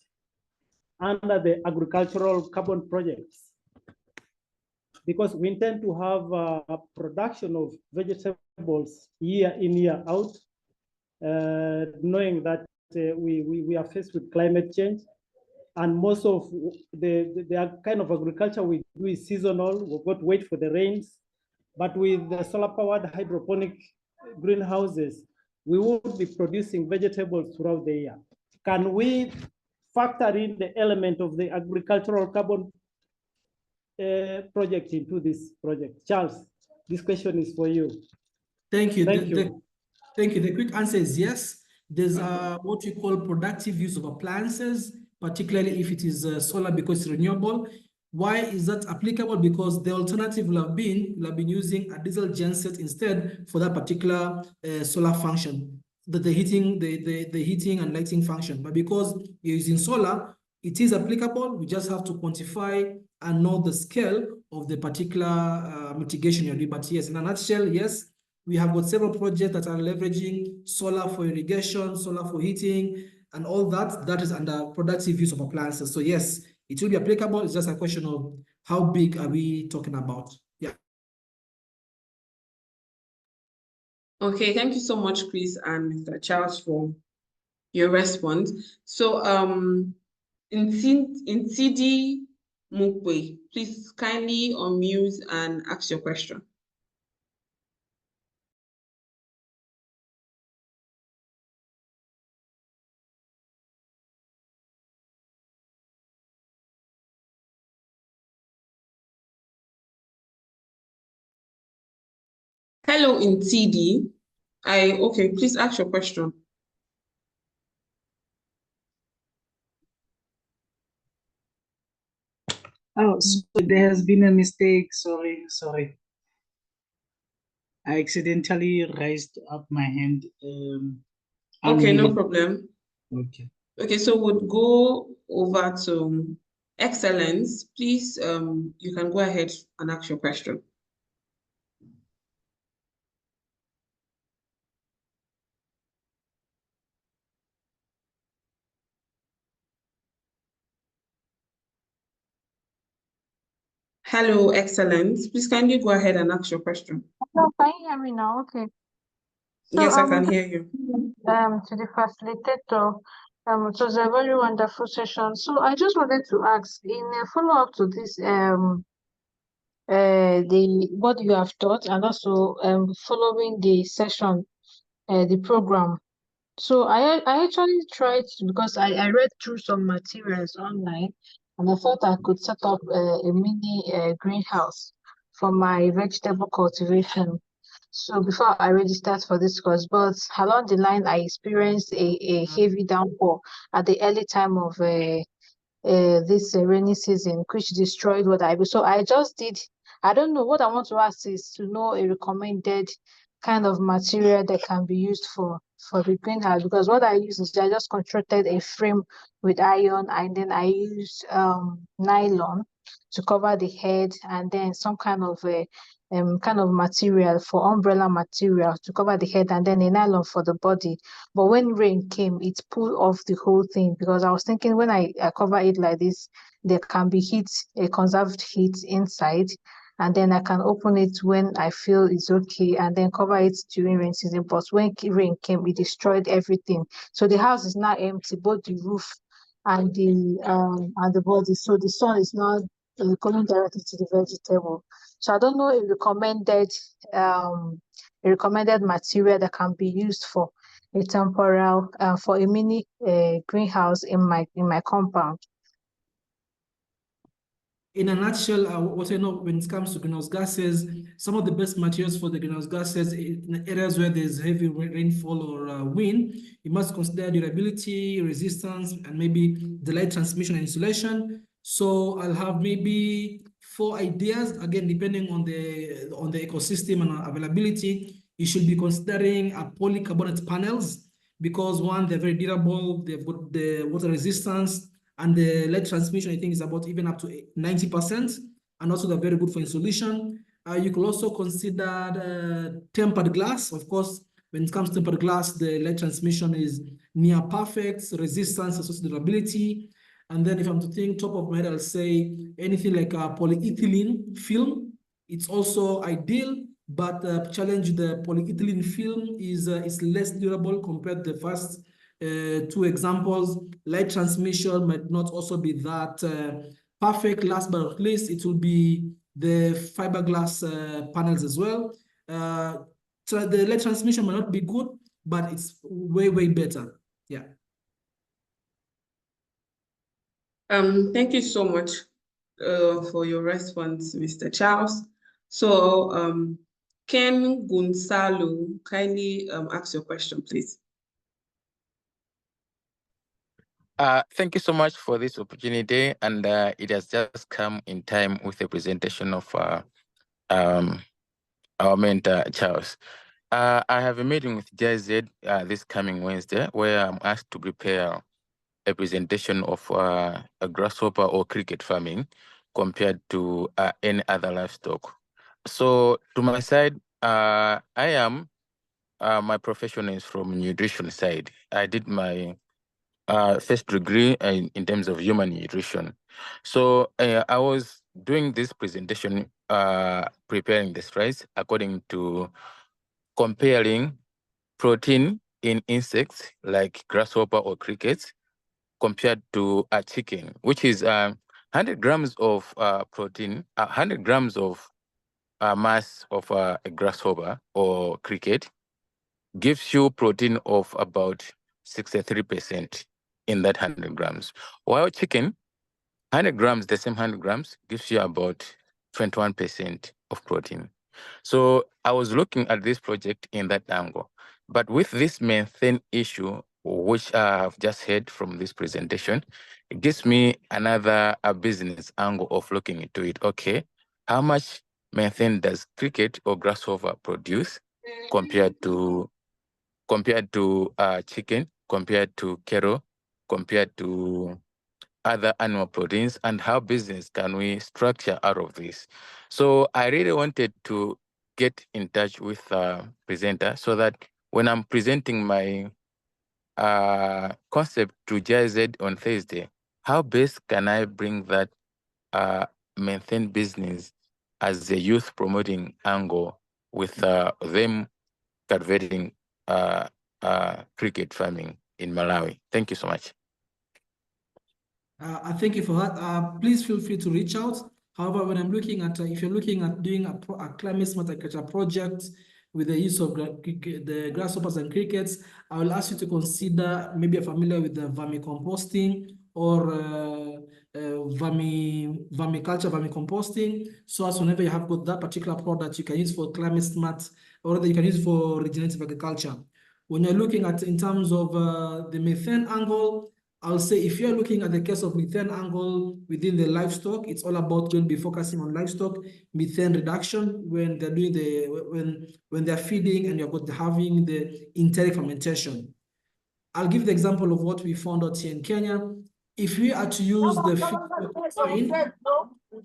under the agricultural carbon projects, because we intend to have a production of vegetables year in, year out, knowing that we are faced with climate change, and most of the kind of agriculture we do is seasonal. We've got to wait for the rains, but with the solar-powered hydroponic greenhouses, we will be producing vegetables throughout the year. Can we factor in the element of the agricultural carbon project into this project? Charles, this question is for you. Thank you. Thank you. Thank you. The quick answer is yes. There's what we call productive use of appliances, particularly if it is solar because it's renewable. Why is that applicable? Because the alternative will have been using a diesel genset instead for that particular solar function, the heating and lighting function. But because you're using solar, it is applicable. We just have to quantify and know the scale of the particular mitigation you're doing. But yes, in a nutshell, yes, we have got several projects that are leveraging solar for irrigation, solar for heating, and all that. That is under productive use of appliances. So yes, it will be applicable. It's just a question of how big are we talking about? Yeah. Okay, thank you so much, Chris and Mr. Charles, for your response. So Ntidi Mukwe, please kindly unmute and ask your question. Hello, Ntidi. Okay, please ask your question. Oh, so there has been a mistake. Sorry. I accidentally raised up my hand. Okay, no problem. Okay. Okay, so we'll go over to Excellence. Please, you can go ahead and ask your question. Hello, Excellence. Please, can you go ahead and ask your question? Hello, can you hear me now? Okay. So, Yes, I can hear you. to the facilitator, it was a very wonderful session. So I just wanted to ask, in a follow-up to this, what you have taught, and also following the session, the program. So I actually tried because I read through some materials online, and I thought I could set up a mini greenhouse for my vegetable cultivation. So before I registered for this course, but along the line, I experienced a heavy downpour at the early time of this rainy season, which destroyed what I. So I just did. I don't know, what I want to ask is to know a recommended kind of material that can be used for the greenhouse, because what I use is I just constructed a frame with iron, and then I used nylon to cover the head, and then some kind of a material for umbrella material to cover the head, and then a nylon for the body. But when rain came, it pulled off the whole thing, because I was thinking when I cover it like this, there can be heat, a conserved heat inside, and then I can open it when I feel it's okay, and then cover it during rain season. But when rain came, it destroyed everything. So the house is now empty, both the roof and the body. So the sun is not coming directly to the vegetable. So I don't know a recommended material that can be used for a temporal for a mini greenhouse in my compound. In a nutshell, what I know when it comes to greenhouse gases, some of the best materials for the greenhouse gases in areas where there's heavy rainfall or wind, you must consider durability, resistance, and maybe the light transmission and insulation. So I'll have maybe 4 ideas, again, depending on the ecosystem and availability. You should be considering polycarbonate panels, because one, they're very durable, they've got the water resistance, and the light transmission, I think, is about even up to 90%. And also they're very good for insulation. You could also consider tempered glass. Of course, when it comes to tempered glass, the light transmission is near perfect, resistance, also durability. And then if I'm to think top of my head, I'll say anything like a polyethylene film. It's also ideal, but the challenge with the polyethylene film is less durable compared to the first 2 examples. Light transmission might not also be that perfect. Last but not least, it will be the fiberglass panels as well. So the light transmission might not be good, but it's way, way better. Yeah. Thank you so much for your response, Mr. Charles. So Ken Gonzalo, kindly ask your question, please. Thank you so much for this opportunity, and it has just come in time with the presentation of our mentor, Charles. I have a meeting with GIZ this coming Wednesday, where I'm asked to prepare a presentation of a grasshopper or cricket farming compared to any other livestock. So to my side, my profession is from nutrition side. I did my first degree in terms of human nutrition. So I was doing this presentation, preparing the slides according to comparing protein in insects like grasshopper or crickets compared to a chicken, which is 100 grams of protein, 100 grams of mass of a grasshopper or cricket gives you protein of about 63% in that 100 grams. While chicken, 100 grams, the same 100 grams, gives you about 21% of protein. So I was looking at this project in that angle. But with this methane issue, which I've just heard from this presentation, it gives me another business angle of looking into it. Okay, how much methane does cricket or grasshopper produce compared to chicken, compared to cattle, compared to other animal proteins, and how business can we structure out of this? So I really wanted to get in touch with a presenter so that when I'm presenting my concept to GIZ on Thursday, how best can I bring that methane business as a youth promoting angle with them cultivating cricket farming in Malawi? Thank you so much. I thank you for that. Please feel free to reach out. However, when I'm looking at, if you're looking at doing a climate smart agriculture project with the use of the grasshoppers and crickets, I will ask you to consider, maybe you're familiar with the vermicomposting or vermiculture, vermicomposting. So as whenever you have got that particular product, you can use for climate smart, or that you can use for regenerative agriculture. When you're looking at in terms of the methane angle, I'll say if you're looking at the case of methane angle within the livestock, it's all about going to be focusing on livestock methane reduction when they're doing when they're feeding and you're having the enteric fermentation. I'll give the example of what we found out here in Kenya. If we are to use the feedstock,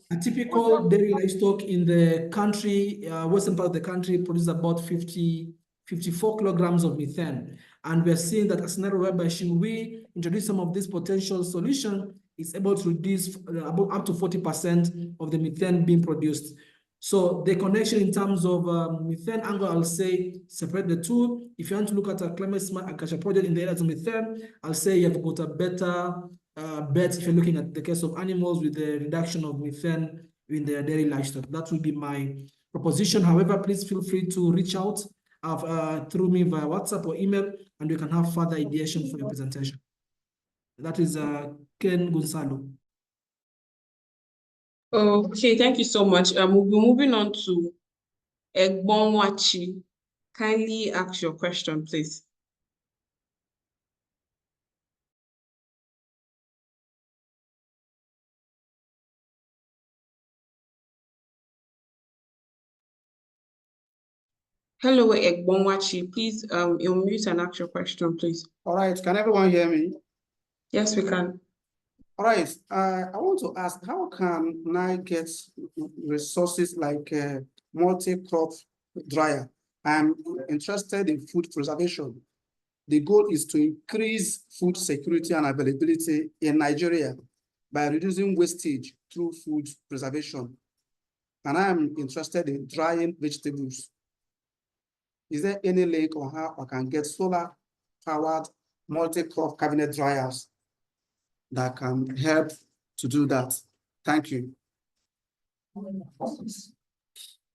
a typical dairy livestock in the country, western part of the country, produces about 54 kilograms of methane. And we're seeing that a scenario whereby should we introduce some of this potential solution, it's able to reduce up to 40% of the methane being produced. So the connection in terms of methane angle, I'll say separate the two. If you want to look at a climate smart agriculture project in the areas of methane, I'll say you have got a better bet if you're looking at the case of animals with the reduction of methane in their dairy livestock. That will be my proposition. However, please feel free to reach out through me via WhatsApp or email, and we can have further ideation for your presentation. That is Ken Gonzalo. Okay, thank you so much. We'll be moving on to Egbonwachi. Kindly ask your question, please. Hello, Egbonwachi. Please unmute and ask your question, please. All right, can everyone hear me? Yes, we can. All right, I want to ask, how can I get resources like multi-crop dryer? I'm interested in food preservation. The goal is to increase food security and availability in Nigeria by reducing wastage through food preservation. And I'm interested in drying vegetables. Is there any link on how I can get solar-powered multi-crop cabinet dryers that can help to do that? Thank you.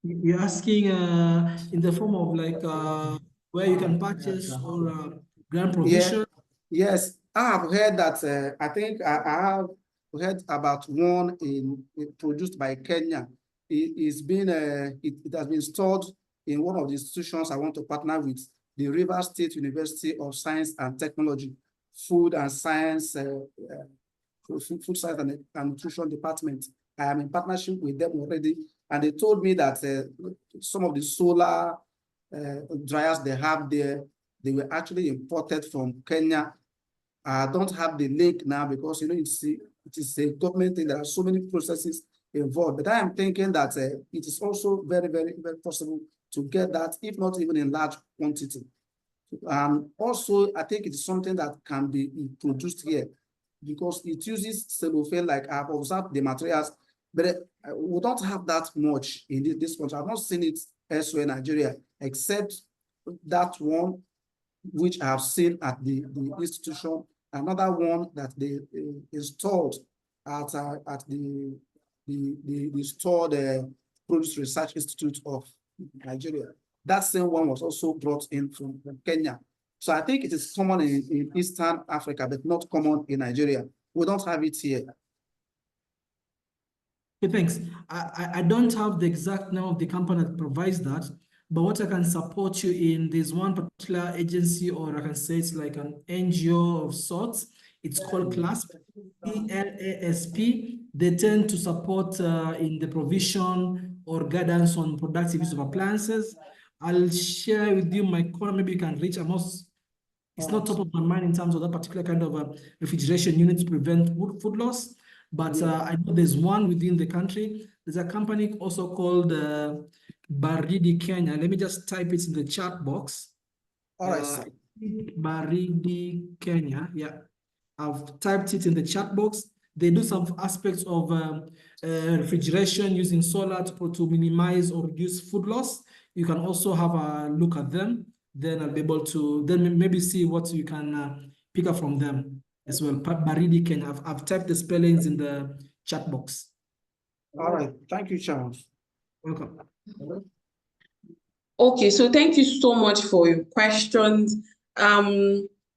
You're asking in the form of like where you can purchase or grant provision? Yeah. Yes, I have heard that. I think I have heard about one produced by Kenya. It has been stored in one of the institutions I want to partner with, the Rivers State University of Science and Technology, Food Science and Nutrition Department. I am in partnership with them already, and they told me that some of the solar dryers they have there, they were actually imported from Kenya. I don't have the link now because it is a government thing. There are so many processes involved, but I am thinking that it is also very, very, very possible to get that, if not even in large quantity. Also, I think it is something that can be produced here because it uses cellophane, like I've observed the materials, but we don't have that much in this country. I've not seen it elsewhere in Nigeria, except that one which I have seen at the institution, another one that they installed at the stored Produce Research Institute of Nigeria. That same one was also brought in from Kenya. So I think it is common in Eastern Africa, but not common in Nigeria. We don't have it here. Okay, thanks. I don't have the exact name of the company that provides that, but what I can support you in, there's one particular agency, or I can say it's like an NGO of sorts. It's called CLASP, CLASP. They tend to support in the provision or guidance on productive use of appliances. I'll share with you my corner. Maybe you can reach. It's not top of my mind in terms of that particular kind of refrigeration unit to prevent food loss. But I know there's one within the country. There's a company also called Baridi Kenya. Let me just type it in the chat box. All right. Baridi Kenya. Yeah, I've typed it in the chat box. They do some aspects of refrigeration using solar to minimize or reduce food loss. You can also have a look at them. Then I'll be able to then maybe see what you can pick up from them as well. Baridi Kenya. I've typed the spellings in the chat box. All right. Thank you, Charles. Welcome. Okay, so thank you so much for your questions.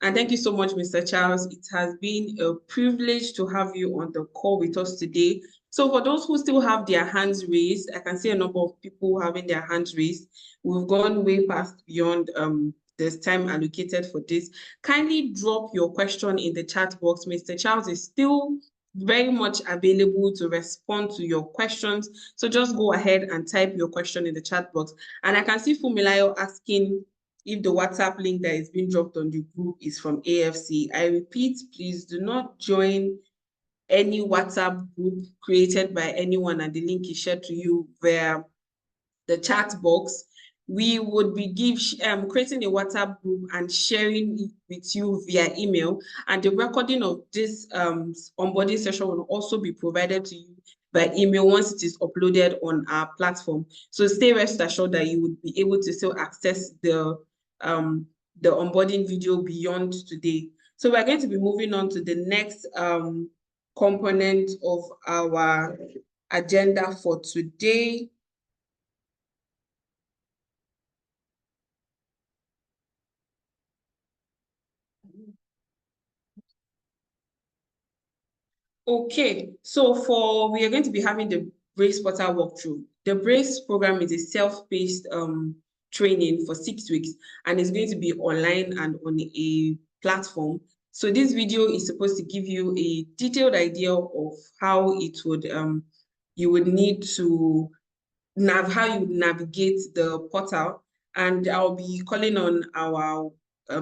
And thank you so much, Mr. Charles. It has been a privilege to have you on the call with us today. So for those who still have their hands raised, I can see a number of people having their hands raised. We've gone way past beyond there's time allocated for this. Kindly drop your question in the chat box. Mr. Charles is still very much available to respond to your questions. So just go ahead and type your question in the chat box. And I can see Fumilayo asking if the WhatsApp link that is being dropped on the group is from AFC. I repeat, please do not join any WhatsApp group created by anyone and the link is shared to you via the chat box. We would be creating a WhatsApp group and sharing it with you via email. And the recording of this onboarding session will also be provided to you by email once it is uploaded on our platform. So stay rest assured that you would be able to still access the onboarding video beyond today. So we're going to be moving on to the next component of our agenda for today. Okay, so we are going to be having the Brace Portal walkthrough. The Brace program is a self-paced training for 6 weeks, and it's going to be online and on a platform. So this video is supposed to give you a detailed idea of how it would you would need to how you would navigate the portal, and I'll be calling on our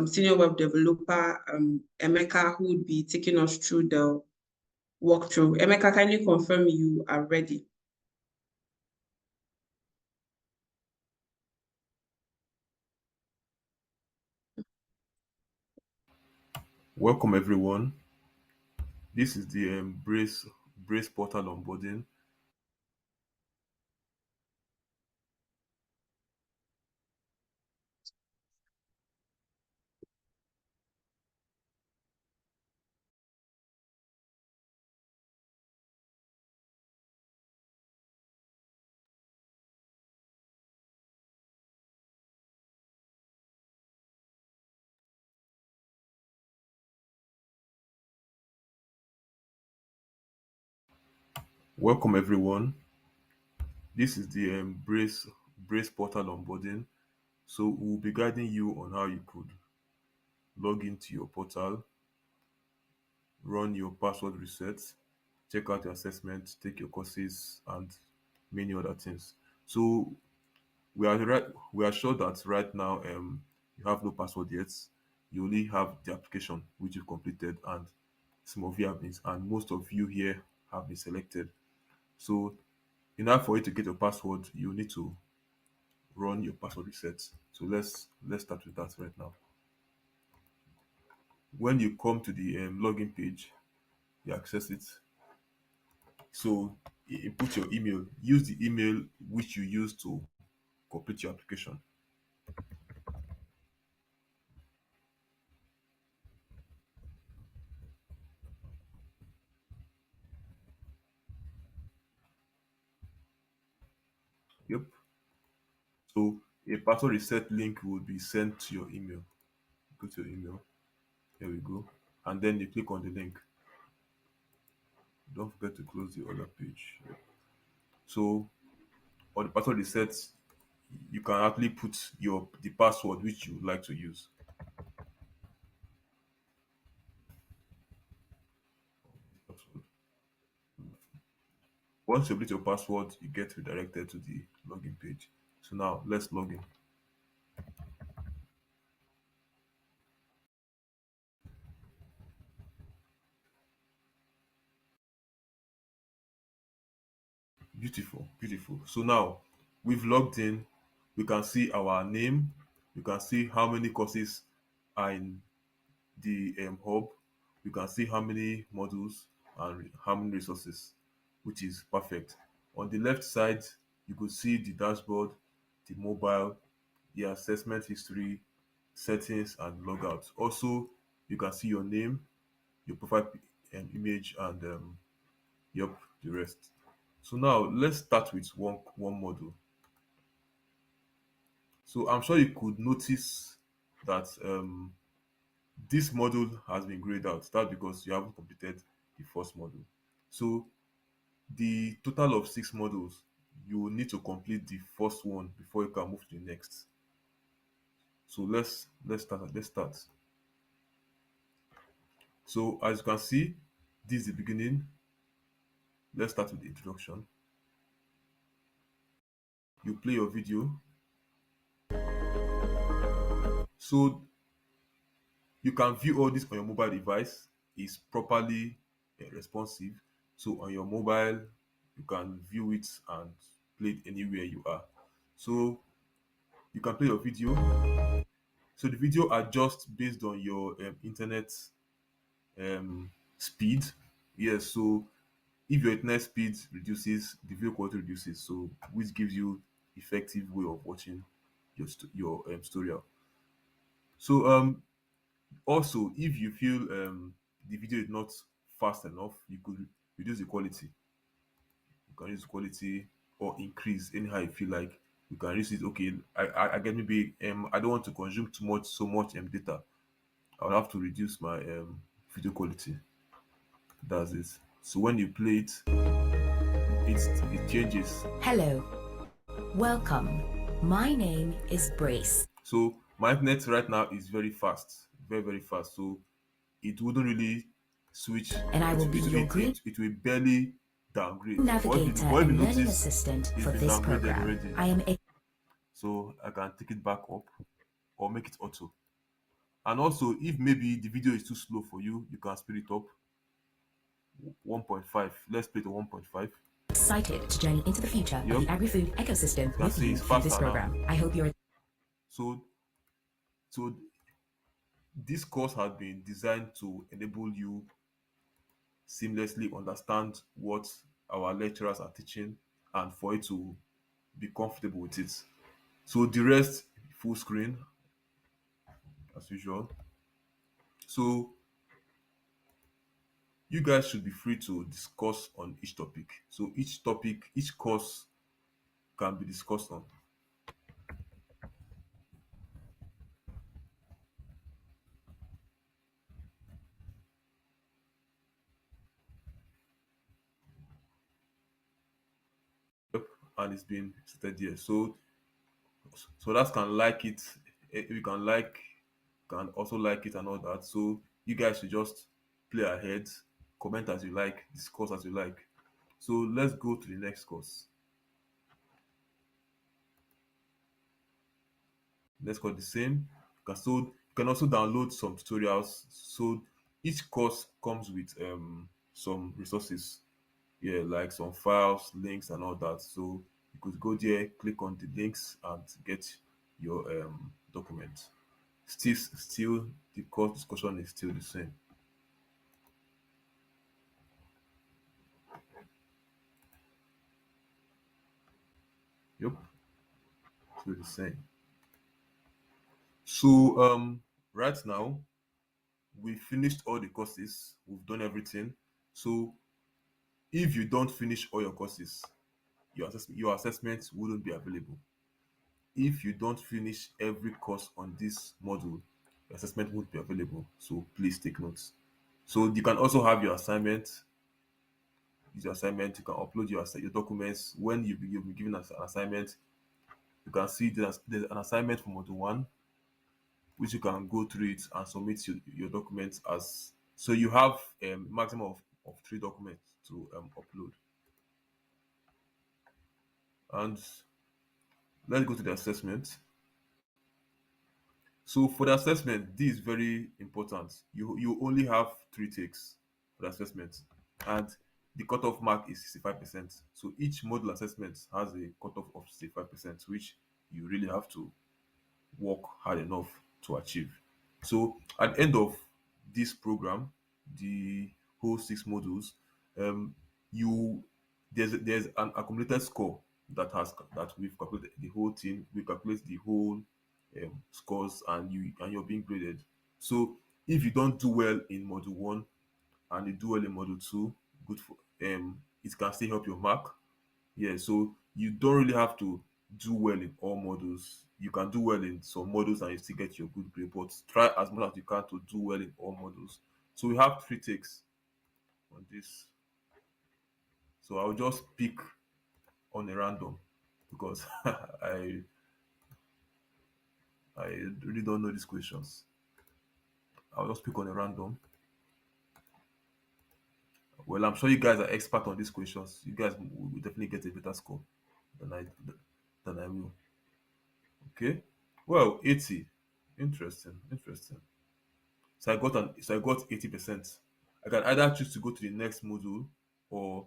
senior web developer Emeka, who would be taking us through the walkthrough. Emeka, kindly confirm you are ready. Welcome everyone. This is the Brace Portal onboarding. Welcome everyone. This is the Brace Portal onboarding. So we'll be guiding you on how you could log into your portal, run your password resets, check out your assessment, take your courses, and many other things. So we are sure that right now you have no password yet. You only have the application which you've completed, and some of you have been, and most of you here have been selected. So in order for you to get your password, you need to run your password reset. So let's start with that right now. When you come to the login page, you access it. So input your email. Use the email which you use to complete your application. Yep. So a password reset link will be sent to your email. Go to your email. Here we go. And then you click on the link. Don't forget to close the other page. Yep. So on the password reset, you can actually put the password which you would like to use. Once you complete your password, you get redirected to the login page. So now let's log in. Beautiful, beautiful. So now we've logged in. We can see our name. We can see how many courses are in the hub. We can see how many modules and how many resources, which is perfect. On the left side, you could see the dashboard, the mobile, the assessment history, settings, and logout. Also, you can see your name, your profile image, and yep, the rest. So now let's start with one module. So I'm sure you could notice that this module has been grayed out. That's because you haven't completed the first module. So the total of 6 modules, you will need to complete the first one before you can move to the next. So let's start. So as you can see, this is the beginning. Let's start with the introduction. You play your video. So you can view all this on your mobile device. It's properly responsive. So on your mobile, you can view it and play it anywhere you are. So you can play your video. So the video adjusts based on your internet speed. Yes, so if your internet speed reduces, the video quality reduces. So which gives you effective way of watching your tutorial. So also, if you feel the video is not fast enough, you could reduce the quality. You can use quality or increase anyhow you feel like. You can use it. Okay, I get maybe I don't want to consume so much data. I'll have to reduce my video quality. That's it. So when you play it, it changes. Hello, welcome. My name is Brace. So my internet right now is very fast, very fast. So it wouldn't really switch. And I will be your green it will barely downgrade. navigator and learning assistant for this program. Already. I am a So I can take it back up or make it auto. And also, if maybe the video is too slow for you, you can speed it up. 1.5. Let's play to 1.5. excited to journey into the future of the agri-food ecosystem with you through this program. I hope you're So this course has been designed to enable you seamlessly understand what our lecturers are teaching and for you to be comfortable with it. So the rest full screen as usual. So you guys should be free to discuss on each topic. So each course can be discussed on. Yep, and it's been stated here. So that can like it. You can also like it and all that. So you guys should just play ahead, comment as you like, discuss as you like. So let's go to the next course. Let's call it the same. You can also download some tutorials. So each course comes with some resources. Yeah, like some files, links, and all that. So you could go there, click on the links, and get your document. Still, the course discussion is still the same. Yep, still the same. So right now we finished all the courses. We've done everything. So if you don't finish all your courses, your assessment wouldn't be available. If you don't finish every course on this module, your assessment won't be available. So please take notes. So you can also have your assignment. Use your assignment. You can upload your documents. When you'll be given an assignment, you can see there's an assignment for module 1, which you can go through it and submit your documents as. So you have a maximum of 3 documents to upload. And let's go to the assessment. So for the assessment, this is very important. You only have 3 takes for the assessment, and the cutoff mark is 65%. So each module assessment has a cutoff of 65%, which you really have to work hard enough to achieve. So at the end of this program, the whole 6 modules, there's an accumulated score that we've calculated. The whole team we calculate the whole scores, and you're being graded. So if you don't do well in module 1 and you do well in module 2, good for it can still help your mark. Yeah, so you don't really have to do well in all modules. You can do well in some modules and you still get your good grade, but try as much as you can to do well in all modules. So we have 3 takes on this. So I'll just pick on a random because I really don't know these questions. I'll just pick on a random. Well, I'm sure you guys are expert on these questions. You guys will definitely get a better score than I will. Okay. Well, 80. Interesting. So I got 80%. I can either choose to go to the next module, or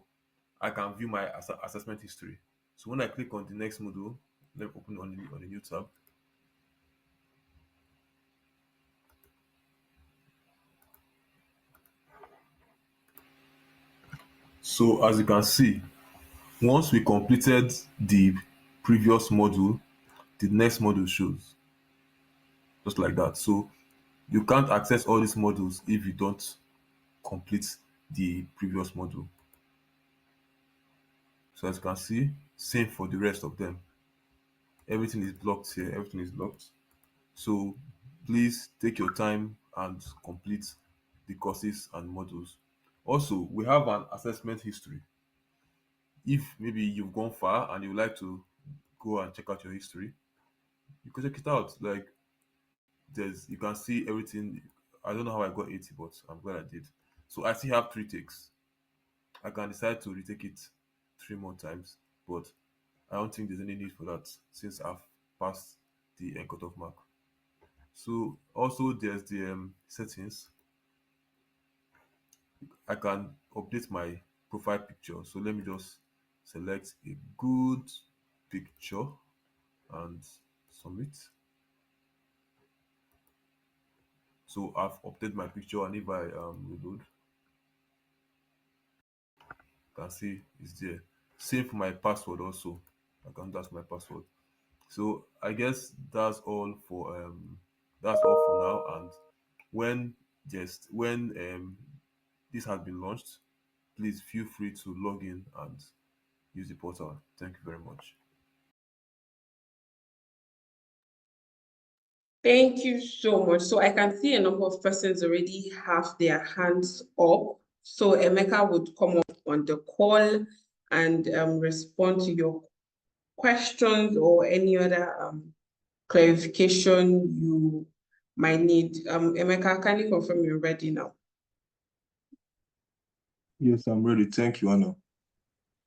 I can view my assessment history. So when I click on the next module, let me open on the new tab. So as you can see, once we completed the previous module, the next module shows. Just like that. So you can't access all these modules if you don't complete the previous module. So as you can see, same for the rest of them. Everything is blocked here. Everything is locked. So please take your time and complete the courses and modules. Also, we have an assessment history. If maybe you've gone far and you would like to go and check out your history, you can check it out. Like, you can see everything. I don't know how I got 80, but I'm glad I did. So I still have 3 takes. I can decide to retake it 3 more times, but I don't think there's any need for that since I've passed the cutoff mark. So also there's the settings. I can update my profile picture. So let me just select a good picture and submit. So I've updated my picture, and if I reload, you can see it's there. Same for my password also. I can that's my password. So I guess that's all for now. And when this has been launched, please feel free to log in and use the portal. Thank you very much. Thank you so much. So I can see a number of persons already have their hands up. So Emeka would come up on the call and respond to your questions or any other clarification you might need. Emeka, can you confirm you're ready now? Yes, I'm ready. Thank you, Anna.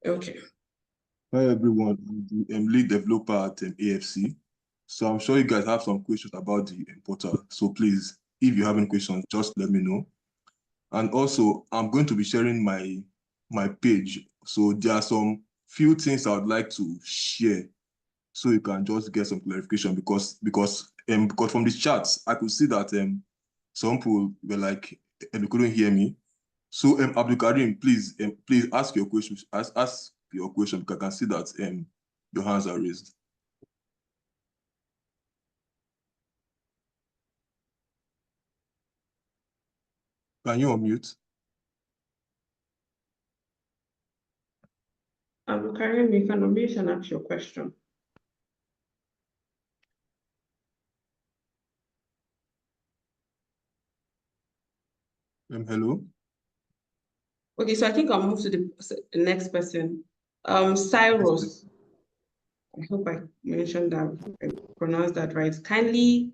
Okay. Hi, everyone. I'm the lead developer at AFC. So I'm sure you guys have some questions about the portal. So please, if you have any questions, just let me know. And also, I'm going to be sharing my page. So there are some few things I would like to share, so you can just get some clarification, because from the chats I could see that some people were like they couldn't hear me. So Abdul Karim, please ask your questions. Ask your question, because I can see that your hands are raised. Can you unmute? Karim, you can unmute and ask your question. Hello? Okay, so I think I'll move to the next person. Cyrus. I hope I mentioned that, I pronounced that right. Kindly.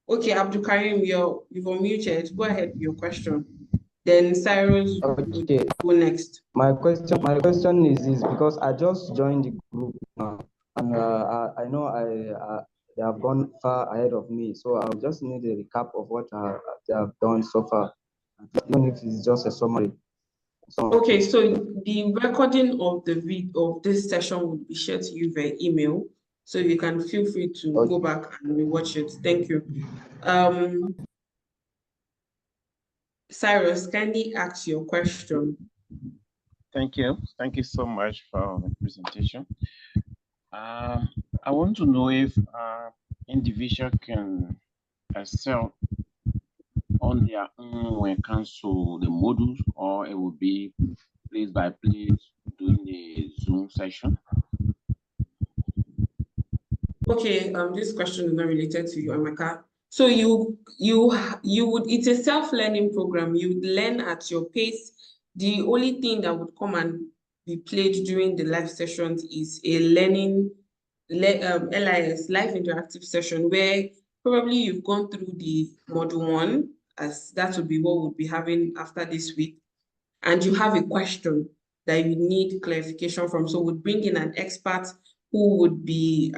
Okay, Abdul Karim, you've unmuted. Go ahead with your question. Then Cyrus will go next. My question is because I just joined the group now, and I know they have gone far ahead of me, so I'll just need a recap of what they have done so far, even if it's just a summary. Okay, so the recording of this session will be shared to you via email, so you can feel free to go back and rewatch it. Thank you. Cyrus, kindly ask your question. Thank you. Thank you so much for the presentation. I want to know if individual can excel on their own when it comes to the modules, or it will be place by place during the Zoom session. Okay, this question is not related to you, Emeka. So you would, it's a self-learning program. You would learn at your pace. The only thing that would come and be played during the live sessions is a learning LIS, live interactive session, where probably you've gone through the module 1, as that would be what we'll be having after this week, and you have a question that you need clarification from. So we'll bring in an expert who would be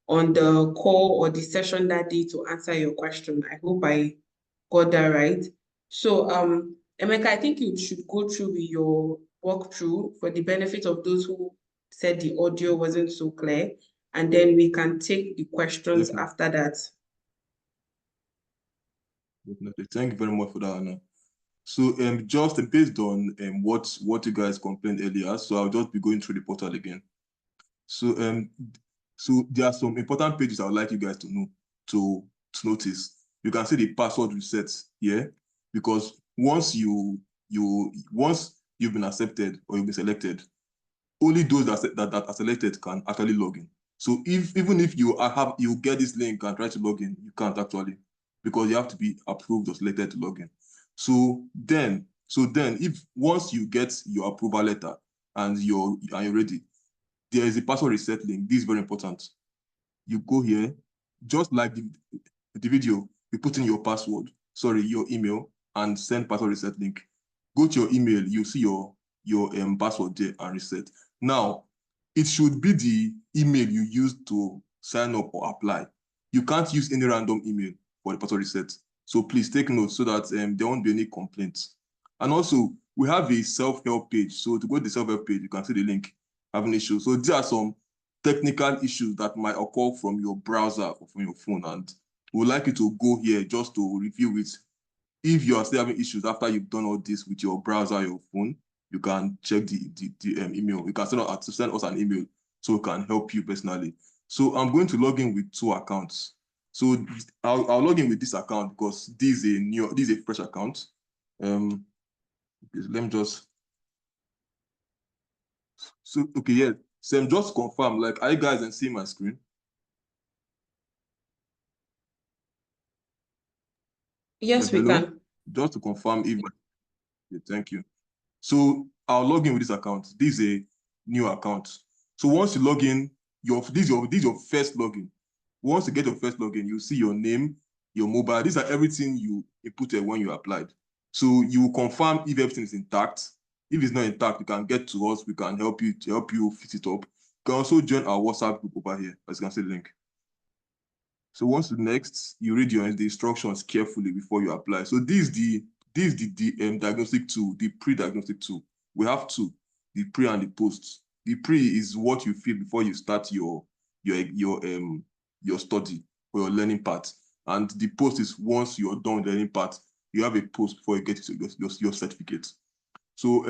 on the call or the session that day to answer your question. I hope I got that right. So Emeka, I think you should go through your walkthrough for the benefit of those who said the audio wasn't so clear, and then we can take the questions after that. Definitely. Thank you very much for that, Anna. So just based on what you guys complained earlier, so I'll just be going through the portal again. So so there are some important pages I would like you guys to know, to notice. You can see the password reset here, because once you've been accepted or you've been selected, only those that are selected can actually log in. So even if you get this link and try to log in, you can't actually, because you have to be approved or selected to log in. So then if once you get your approval letter and you're ready, there is a password reset link. This is very important. You go here, just like the video, you put in your password, your email, and send password reset link. Go to your email, you see your password there and reset. Now, it should be the email you used to sign up or apply. You can't use any random email for the password reset. So please take note so that there won't be any complaints. And also, we have a self-help page. So to go to the self-help page, you can see the link, having issues. So there are some technical issues that might occur from your browser or from your phone, and we'd like you to go here just to review it. If you are still having issues after you've done all this with your browser or your phone, you can check the email. You can send us an email so we can help you personally. So I'm going to log in with 2 accounts. So I'll log in with this account because this is a fresh account. Let me just. So okay, yeah. So just confirm. Like, are you guys can see my screen? Yes, we can. Just to confirm if. Thank you. So I'll log in with this account. This is a new account. So once you log in, this is your first login. Once you get your first login, you see your name, your mobile. These are everything you inputted when you applied. So you will confirm if everything is intact. If it's not intact, you can get to us. We can help you fix it up. You can also join our WhatsApp group over here, as you can see the link. So once next, you read the instructions carefully before you apply. So this is the diagnostic tool, the pre-diagnostic tool. We have 2, the pre and the post. The pre is what you feel before you start your study or your learning part. And the post is once you're done with the learning part, you have a post before you get your certificate. So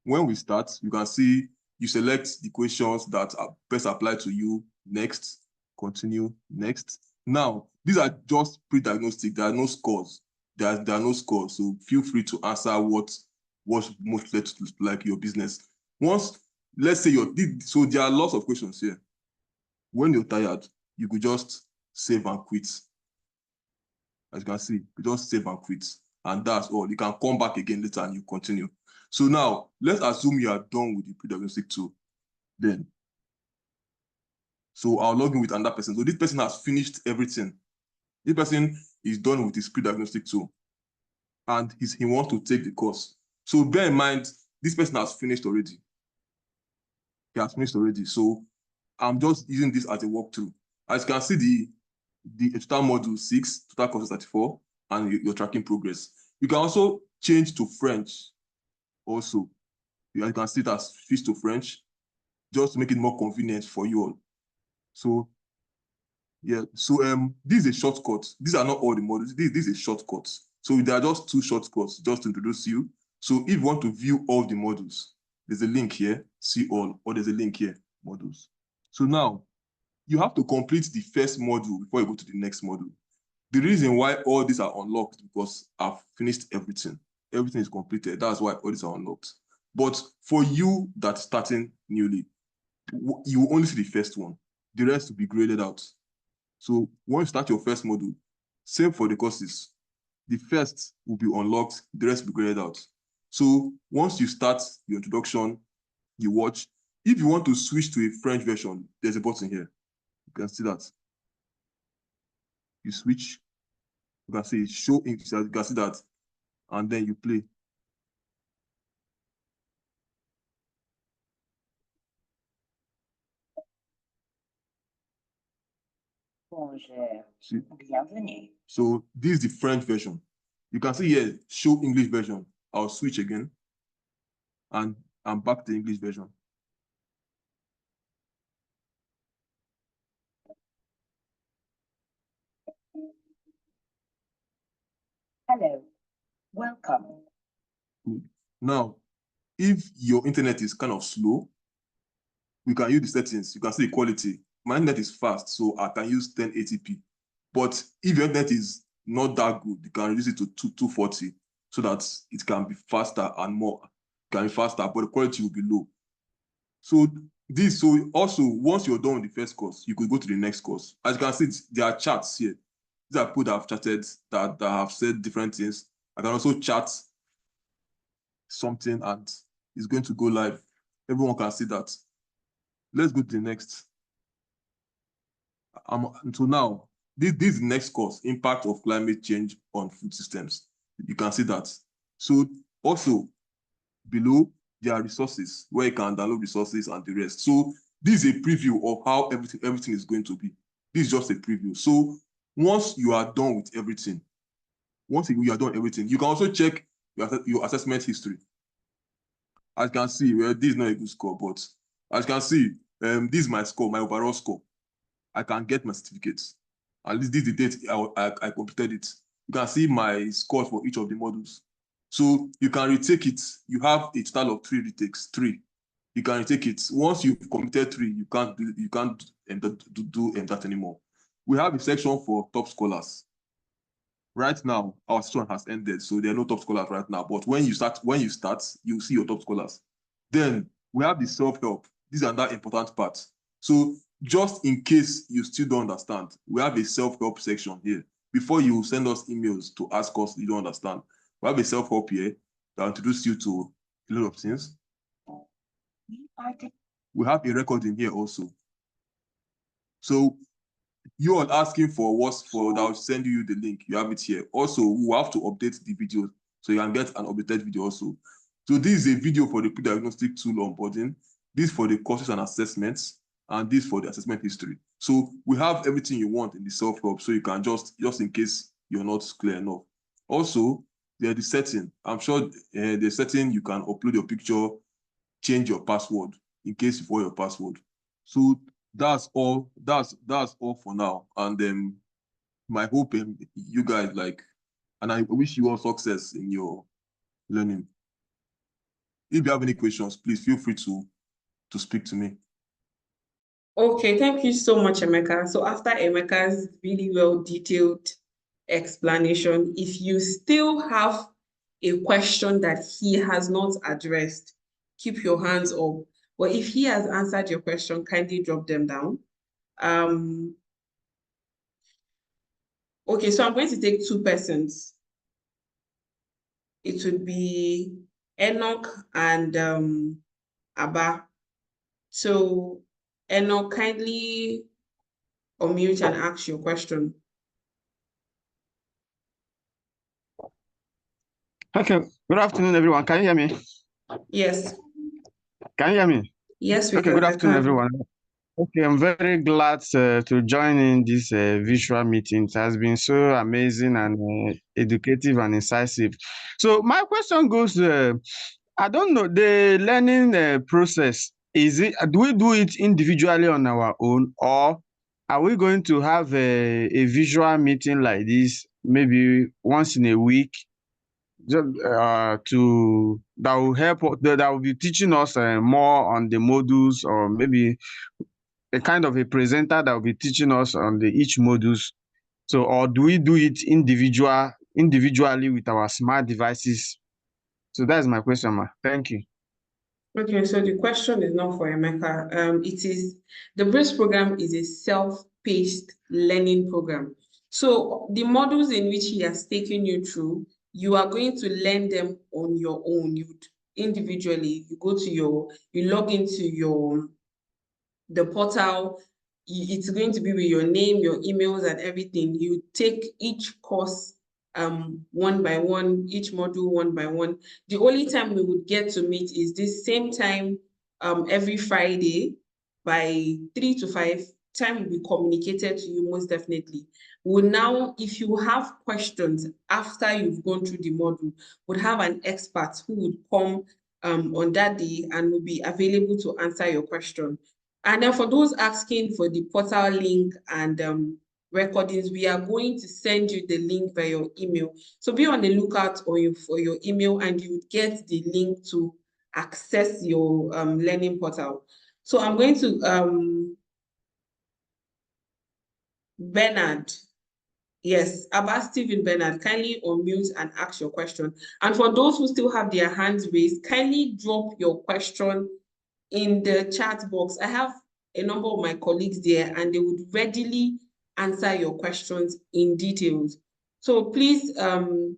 when we start, you can see you select the questions that are best applied to you. Next, continue, next. Now, these are just pre-diagnostic. There are no scores. There are no scores. So feel free to answer what's most related to like your business. Once, let's say so there are lots of questions here. When you're tired, you could just save and quit. As you can see, you just save and quit. And that's all. You can come back again later and you continue. So now, let's assume you are done with the pre-diagnostic tool. Then, so I'll log in with another person. So this person has finished everything. This person is done with his pre-diagnostic tool. And he wants to take the course. So bear in mind, this person has finished already. He has finished already. So I'm just using this as a walkthrough. As you can see, the total module 6, total course 34, and your tracking progress. You can also change to French also. You can see it as switch to French, just to make it more convenient for you all. So yeah, so this is a shortcut. These are not all the modules. This is a shortcut. So there are just 2 shortcuts just to introduce you. So if you want to view all the modules, there's a link here, see all, or there's a link here, modules. So now you have to complete the first module before you go to the next module. The reason why all these are unlocked is because I've finished everything. Everything is completed. That's why all these are unlocked. But for you that's starting newly, you will only see the first one. The rest will be graded out. So once you start your first module, same for the courses. The first will be unlocked, the rest will be graded out. So once you start your introduction, you watch. If you want to switch to a French version, there's a button here. You can see that. You switch. You can see show English. You can see that. And then you play. See? Bienvenue. So this is the French version. You can see here, show English version. I'll switch again. And I'm back to the English version. Hello, welcome. Good. Now, if your internet is kind of slow, we can use the settings. You can see the quality. My internet is fast, so I can use 1080p. But if your internet is not that good, you can reduce it to 240 so that it can be faster and more. It can be faster, but the quality will be low. So also, once you're done with the first course, you could go to the next course. As you can see, there are charts here. These are people that have chatted, that have said different things. I can also chat something and it's going to go live. Everyone can see that. Let's go to the next. So now, this is the next course, Impact of Climate Change on Food Systems. You can see that. So also, below, there are resources where you can download resources and the rest. So this is a preview of how everything is going to be. This is just a preview. So once you are done with everything, you can also check your assessment history. As you can see, well, this is not a good score, but as you can see, this is my score, my overall score. I can get my certificates. At least this is the date I completed it. You can see my scores for each of the modules. So you can retake it. You have a total of 3 retakes. 3. You can retake it. Once you've completed 3, you can't do that anymore. We have a section for top scholars. Right now, our session has ended, so there are no top scholars right now. But when you start, you'll see your top scholars. Then we have the self-help. These are that important part. So just in case you still don't understand, we have a self-help section here. Before you send us emails to ask us you don't understand, we have a self-help here that will introduce you to a lot of things. We have a recording here also. So you are asking for what's for that will send you the link. You have it here. Also, we have to update the video so you can get an updated video also. So this is a video for the pre-diagnostic tool onboarding. This for the courses and assessments, and this for the assessment history. So we have everything you want in the self-help, so you can just in case you're not clear enough. Also, there's the setting. I'm sure the setting you can upload your picture, change your password in case you forget your password. So that's all. That's all for now. And my hope you guys and I wish you all success in your learning. If you have any questions, please feel free to speak to me. Okay, thank you so much, Emeka. So after Emeka's really well detailed explanation, if you still have a question that he has not addressed, keep your hands up. But if he has answered your question, kindly drop them down. Okay, so I'm going to take 2 persons. It would be Enoch and Abba. So Enoch, kindly unmute and ask your question. Okay, good afternoon, everyone. Can you hear me? Yes. Can you hear me? Yes, we okay, can. Good afternoon, everyone. Okay, I'm very glad to join in this visual meeting. It has been so amazing and educative and incisive. So my question goes, I don't know, the learning process, do we do it individually on our own, or are we going to have a visual meeting like this, maybe once in a week, that will help, that will be teaching us more on the modules, or maybe a kind of a presenter that will be teaching us on each modules? So, or do we do it individually with our smart devices? So that's my question, ma. Thank you. Okay, so the question is not for Emeka. The BRACE program is a self-paced learning program. So the modules in which he has taken you through, you are going to learn them on your own. individually. You go to you log into the portal. It's going to be with your name, your emails, and everything. You take each course one by one, each module one by one. The only time we would get to meet is this same time every Friday by 3 to 5. Time will be communicated to you most definitely. Now, if you have questions after you've gone through the module, would have an expert who would come on that day and will be available to answer your question. And then for those asking for the portal link and recordings, we are going to send you the link via your email. So be on the lookout for your email, and you would get the link to access your learning portal. So I'm going to Bernard. Yes, Abba Stephen Bernard, kindly unmute and ask your question. And for those who still have their hands raised, kindly drop your question in the chat box. I have a number of my colleagues there, and they would readily answer your questions in details. So please, Abba,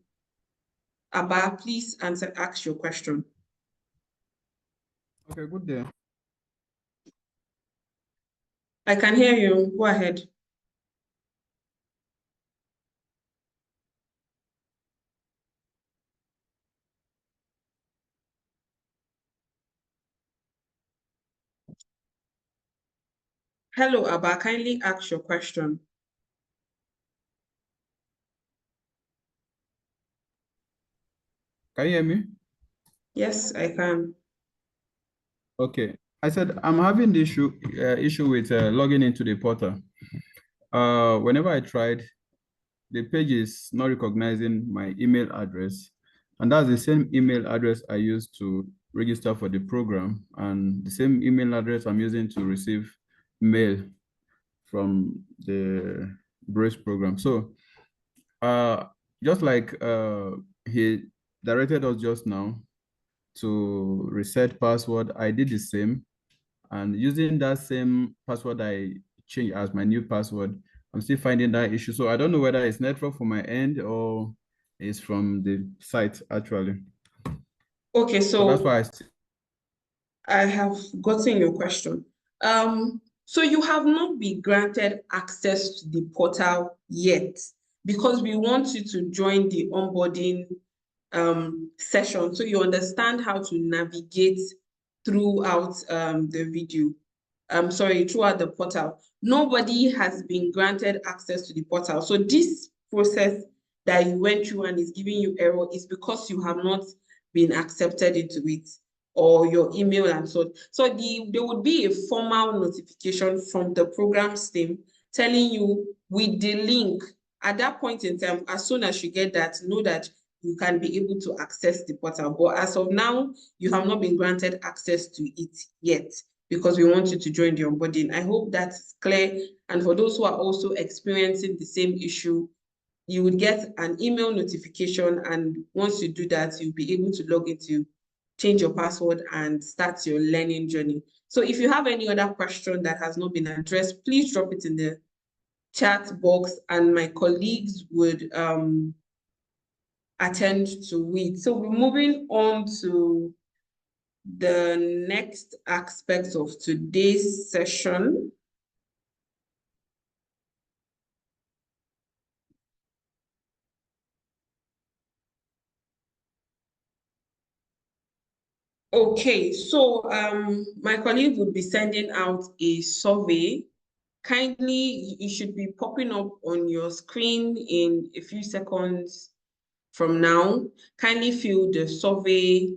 please ask your question. Okay, good day. I can hear you. Go ahead. Hello, Abba. Kindly ask your question. Can you hear me? Yes, I can. Okay. I said I'm having the issue with logging into the portal. Whenever I tried, the page is not recognizing my email address, and that's the same email address I used to register for the program, and the same email address I'm using to receive mail from the BRACE program. So just like he directed us just now to reset password, I did the same, and using that same password I changed as my new password, I'm still finding that issue. So I don't know whether it's network from my end or it's from the site actually. Okay, So that's why I have gotten your question. So you have not been granted access to the portal yet, because we want you to join the onboarding session so you understand how to navigate throughout the video. Throughout the portal. Nobody has been granted access to the portal. So this process that you went through and is giving you error is because you have not been accepted into it, or your email and so on. So there would be a formal notification from the programs team telling you with the link. At that point in time, as soon as you get that, know that you can be able to access the portal. But as of now, you have not been granted access to it yet, because we want you to join the onboarding. I hope that's clear. And for those who are also experiencing the same issue, you would get an email notification, and once you do that, you'll be able to log into, change your password, and start your learning journey. So if you have any other question that has not been addressed, please drop it in the chat box, and my colleagues would attend to it. So we're moving on to the next aspect of today's session. Okay, so my colleague would be sending out a survey. Kindly, it should be popping up on your screen in a few seconds from now. Kindly fill the survey.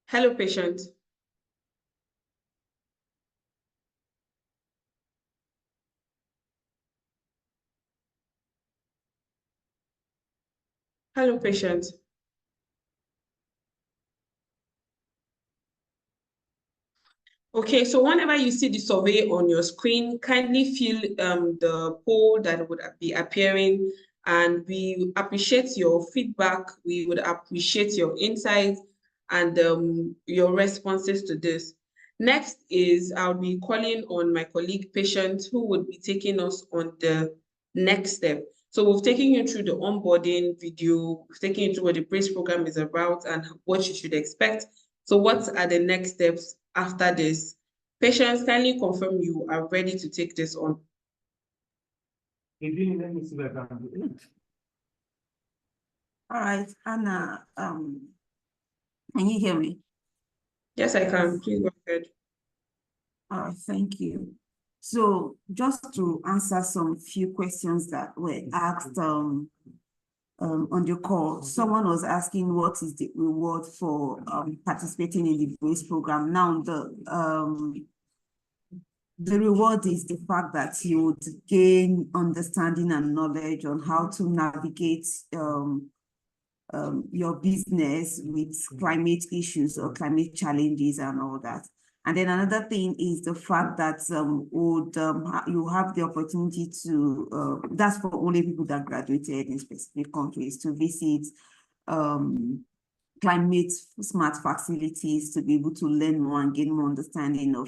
Hello, patient. Hello, patient. Okay, so whenever you see the survey on your screen, kindly fill the poll that would be appearing, and we appreciate your feedback. We would appreciate your insights and your responses to this. Next is I'll be calling on my colleague Patient, who would be taking us on the next step. So we've taken you through the onboarding video, we've taken you through what the BRACE program is about and what you should expect. So what are the next steps after this? Patients, kindly confirm you are ready to take this on. Let me see what I can do. All right, Anna, can you hear me? Yes, I can. Please go ahead. All right, thank you. So just to answer some few questions that were asked on the call, someone was asking what is the reward for participating in the BRACE program. Now, the reward is the fact that you would gain understanding and knowledge on how to navigate your business with climate issues or climate challenges and all that. And then another thing is the fact that you have the opportunity to, that's for only people that graduated in specific countries, to visit climate smart facilities, to be able to learn more and gain more understanding of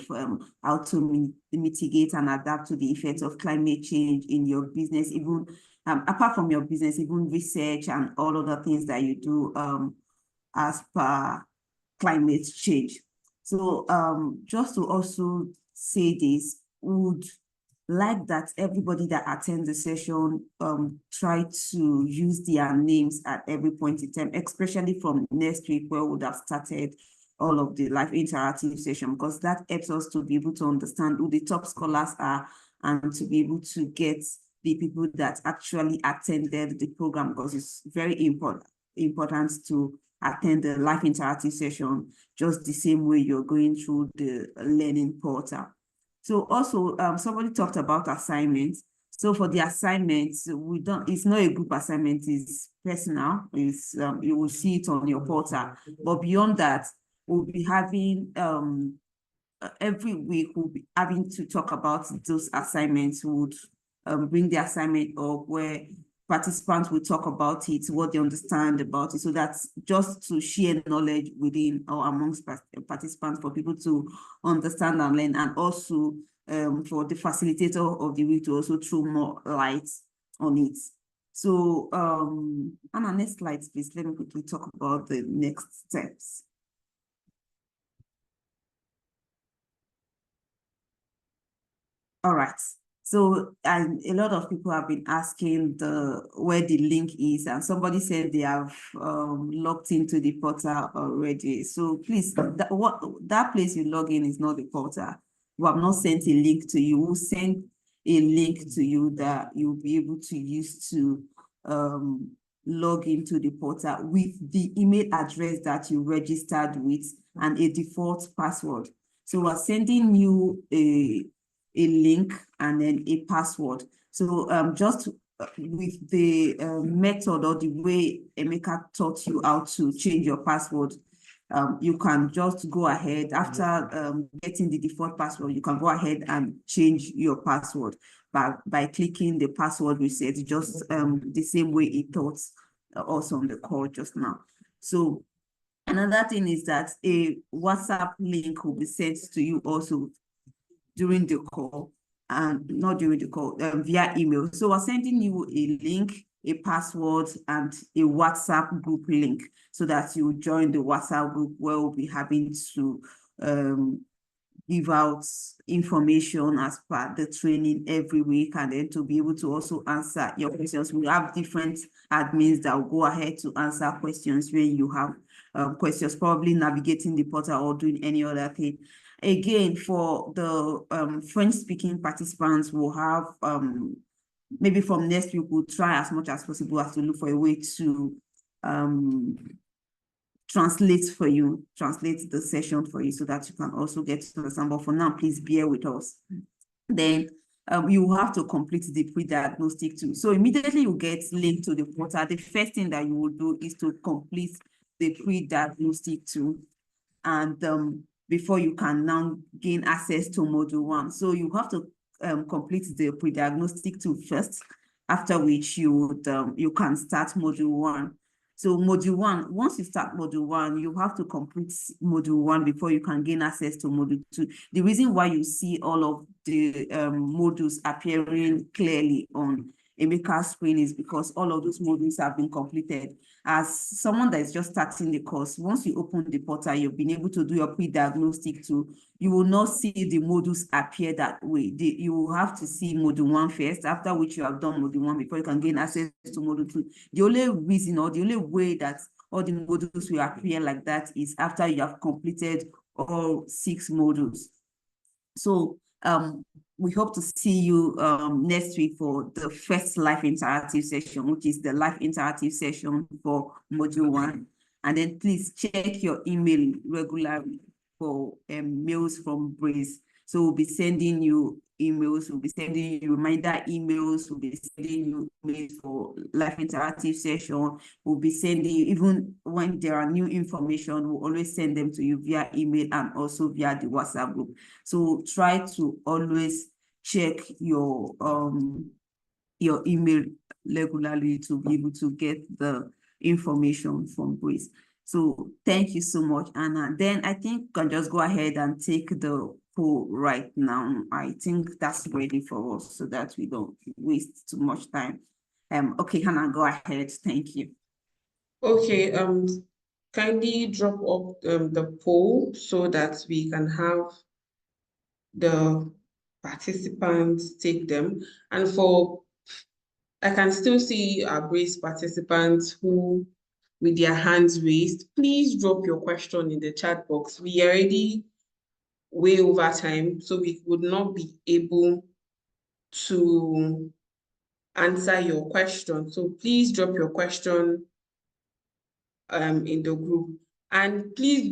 how to mitigate and adapt to the effects of climate change in your business, even apart from your business, even research and all other things that you do as per climate change. So just to also say this, would like that everybody that attends the session try to use their names at every point in time, especially from next week where we would have started all of the live interactive session, because that helps us to be able to understand who the top scholars are and to be able to get the people that actually attended the program, because it's very important to attend the live interactive session just the same way you're going through the learning portal. So also somebody talked about assignments. So for the assignments, it's not a group assignment, it's personal. It's you will see it on your portal. But beyond that, we'll be having every week we'll be having to talk about those assignments. We would bring the assignment up where participants will talk about it, what they understand about it. So that's just to share knowledge within or amongst participants for people to understand and learn, and also for the facilitator of the week to also throw more light on it. So Anna, next slide, please. Let me quickly talk about the next steps. All right. So, and a lot of people have been asking where the link is, and somebody said they have logged into the portal already. So please, that place you log in is not the portal. We have not sent a link to you. We'll send a link to you that you'll be able to use to log into the portal with the email address that you registered with and a default password. So we're sending you a link and then a password. So just with the method or the way Emeka taught you how to change your password, you can just go ahead after getting the default password, you can go ahead and change your password by clicking the password reset, just the same way it taught us on the call just now. So another thing is that a WhatsApp link will be sent to you also during the call, and not during the call, via email. So we're sending you a link, a password, and a WhatsApp group link so that you join the WhatsApp group where we'll be having to give out information as per the training every week, and then to be able to also answer your questions. We have different admins that will go ahead to answer questions when you have questions, probably navigating the portal or doing any other thing. Again, for the French-speaking participants, we'll have, maybe from next week, we'll try as much as possible as to look for a way to translate the session for you so that you can also get to understand. But for now, please bear with us. Then you will have to complete the pre-diagnostic too. So immediately you get linked to the portal, the first thing that you will do is to complete the pre-diagnostic too. And before you can now gain access to module 1. So you have to complete the pre-diagnostic 2 first, after which you can start module 1. So module 1, once you start module 1, you have to complete module 1 before you can gain access to module 2. The reason why you see all of the modules appearing clearly on Emeka screen is because all of those modules have been completed. As someone that is just starting the course, once you open the portal, you've been able to do your pre-diagnostic tool. You will not see the modules appear that way. You will have to see module 1 first, after which you have done module 1 before you can gain access to module 2. The only reason or the only way that all the modules will appear like that is after you have completed all 6 modules. So we hope to see you next week for the first live interactive session, which is the live interactive session for module 1. And then please check your email regularly for mails from Brace. So we'll be sending you emails, we'll be sending you reminder emails, we'll be sending you emails for live interactive session, we'll be sending you, even when there are new information, we'll always send them to you via email and also via the WhatsApp group. So try to always check your email regularly to be able to get the information from Brace. So thank you so much, Anna. Then I think I can just go ahead and take the poll right now. I think that's ready for us so that we don't waste too much time. Okay, Hannah, go ahead. Thank you. Okay, kindly drop up the poll so that we can have the participants take them. And I can still see our Brace participants who with their hands raised. Please drop your question in the chat box. We are already way over time, so we would not be able to answer your question. So please drop your question in the group. And please,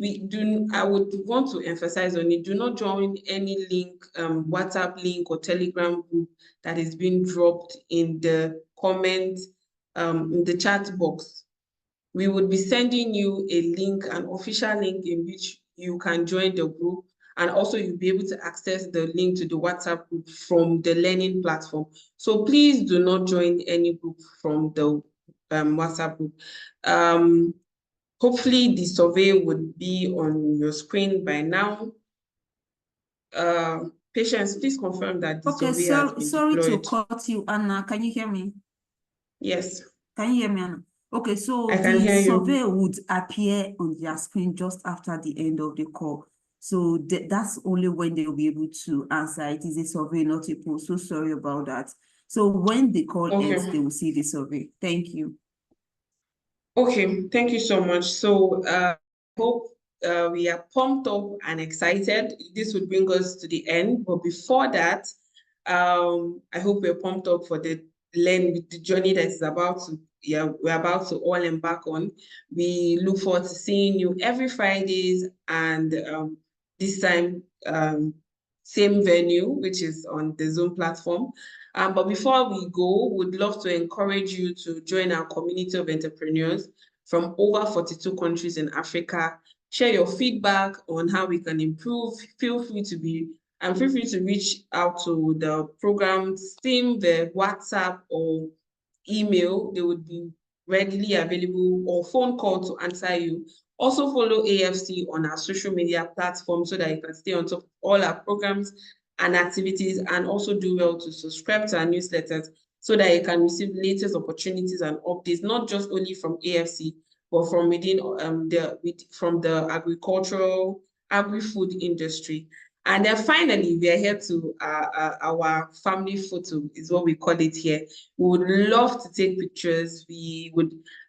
I would want to emphasize on it, do not join any link, WhatsApp link or Telegram group that is being dropped in the comment, in the chat box. We would be sending you a link, an official link in which you can join the group, and also you'll be able to access the link to the WhatsApp group from the learning platform. So please do not join any group from the WhatsApp group. Hopefully the survey would be on your screen by now. Patience, please confirm that the survey has been sorry deployed. to cut you, Anna. Can you hear me? Yes. Can you hear me, Anna? Okay, so I can hear the you. survey would appear on their screen just after the end of the call. So that's only when they will be able to answer. It is a survey, not a poll. So sorry about that. So when the call ends, they will see the survey. Thank you. Okay, thank you so much. So I hope we are pumped up and excited. This would bring us to the end. But before that, I hope we're pumped up for the journey that is about to, we're about to all embark on. We look forward to seeing you every Fridays, and this time, same venue, which is on the Zoom platform. But before we go, we'd love to encourage you to join our community of entrepreneurs from over 42 countries in Africa. Share your feedback on how we can improve. Feel free to reach out to the program's team, the WhatsApp or email. They would be readily available, or phone call to answer you. Also follow AFC on our social media platforms so that you can stay on top of all our programs and activities, and also do well to subscribe to our newsletters so that you can receive latest opportunities and updates, not just only from AFC, but from within from the agricultural, agri-food industry. And then finally, we are here to our family photo, is what we call it here. We would love to take pictures.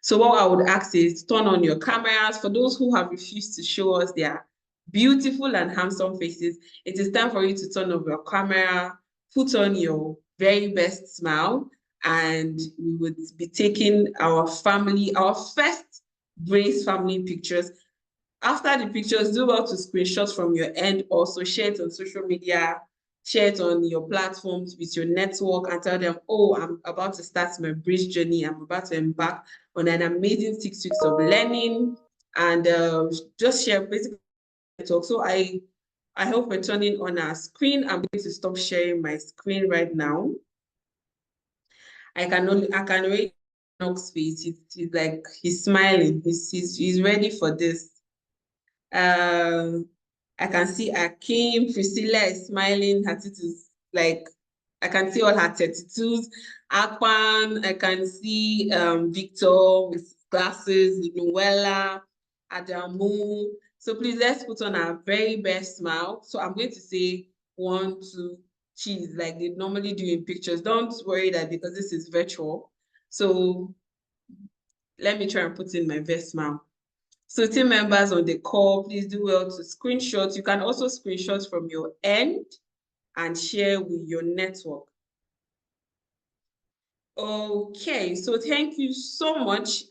So what I would ask is turn on your cameras. For those who have refused to show us their beautiful and handsome faces, it is time for you to turn on your camera, put on your very best smile, and we would be taking our first Brace family pictures. After the pictures, do well to screenshot from your end, also share it on social media, share it on your platforms with your network, and tell them, oh, I'm about to start my Brace journey. I'm about to embark on an amazing 6 weeks of learning, and just share basically talk. So I hope we're turning on our screen. I'm going to stop sharing my screen right now. I can already Knox's face. He's like, he's smiling. He's ready for this. I can see Akim, Priscilla is smiling. Her teeth is like I can see all her 32s. Akpan, I can see Victor with glasses, Noella, Adamu. So please, let's put on our very best smile. So I'm going to say 1, 2, cheese, like they normally do in pictures. Don't worry that because this is virtual. So let me try and put in my best smile. So team members on the call, please do well to screenshot. You can also screenshot from your end and share with your network. Okay, so thank you so much.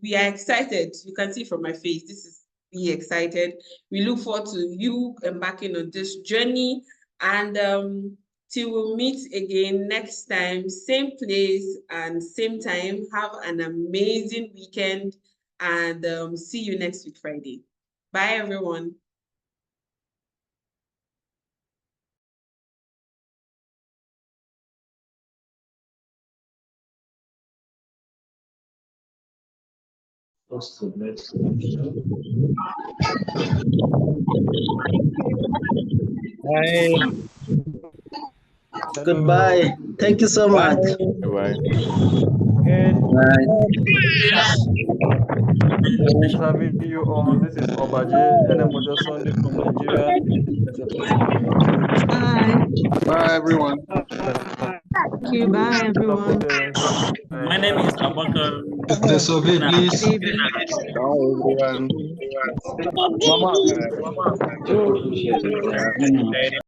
We are excited. You can see from my face, this is really excited. We look forward to you embarking on this journey, and till we'll meet again next time, same place and same time. Have an amazing weekend, and see you next week, Friday. Bye, everyone. Bye. Goodbye. Thank you so much. Bye. Bye. Nice having you all. This is Obaje Enemojo Sunday from Nigeria. Bye. Bye, everyone. Thank you. Bye, everyone. My name is Abakar. The survey, please. Bye, everyone. Mama.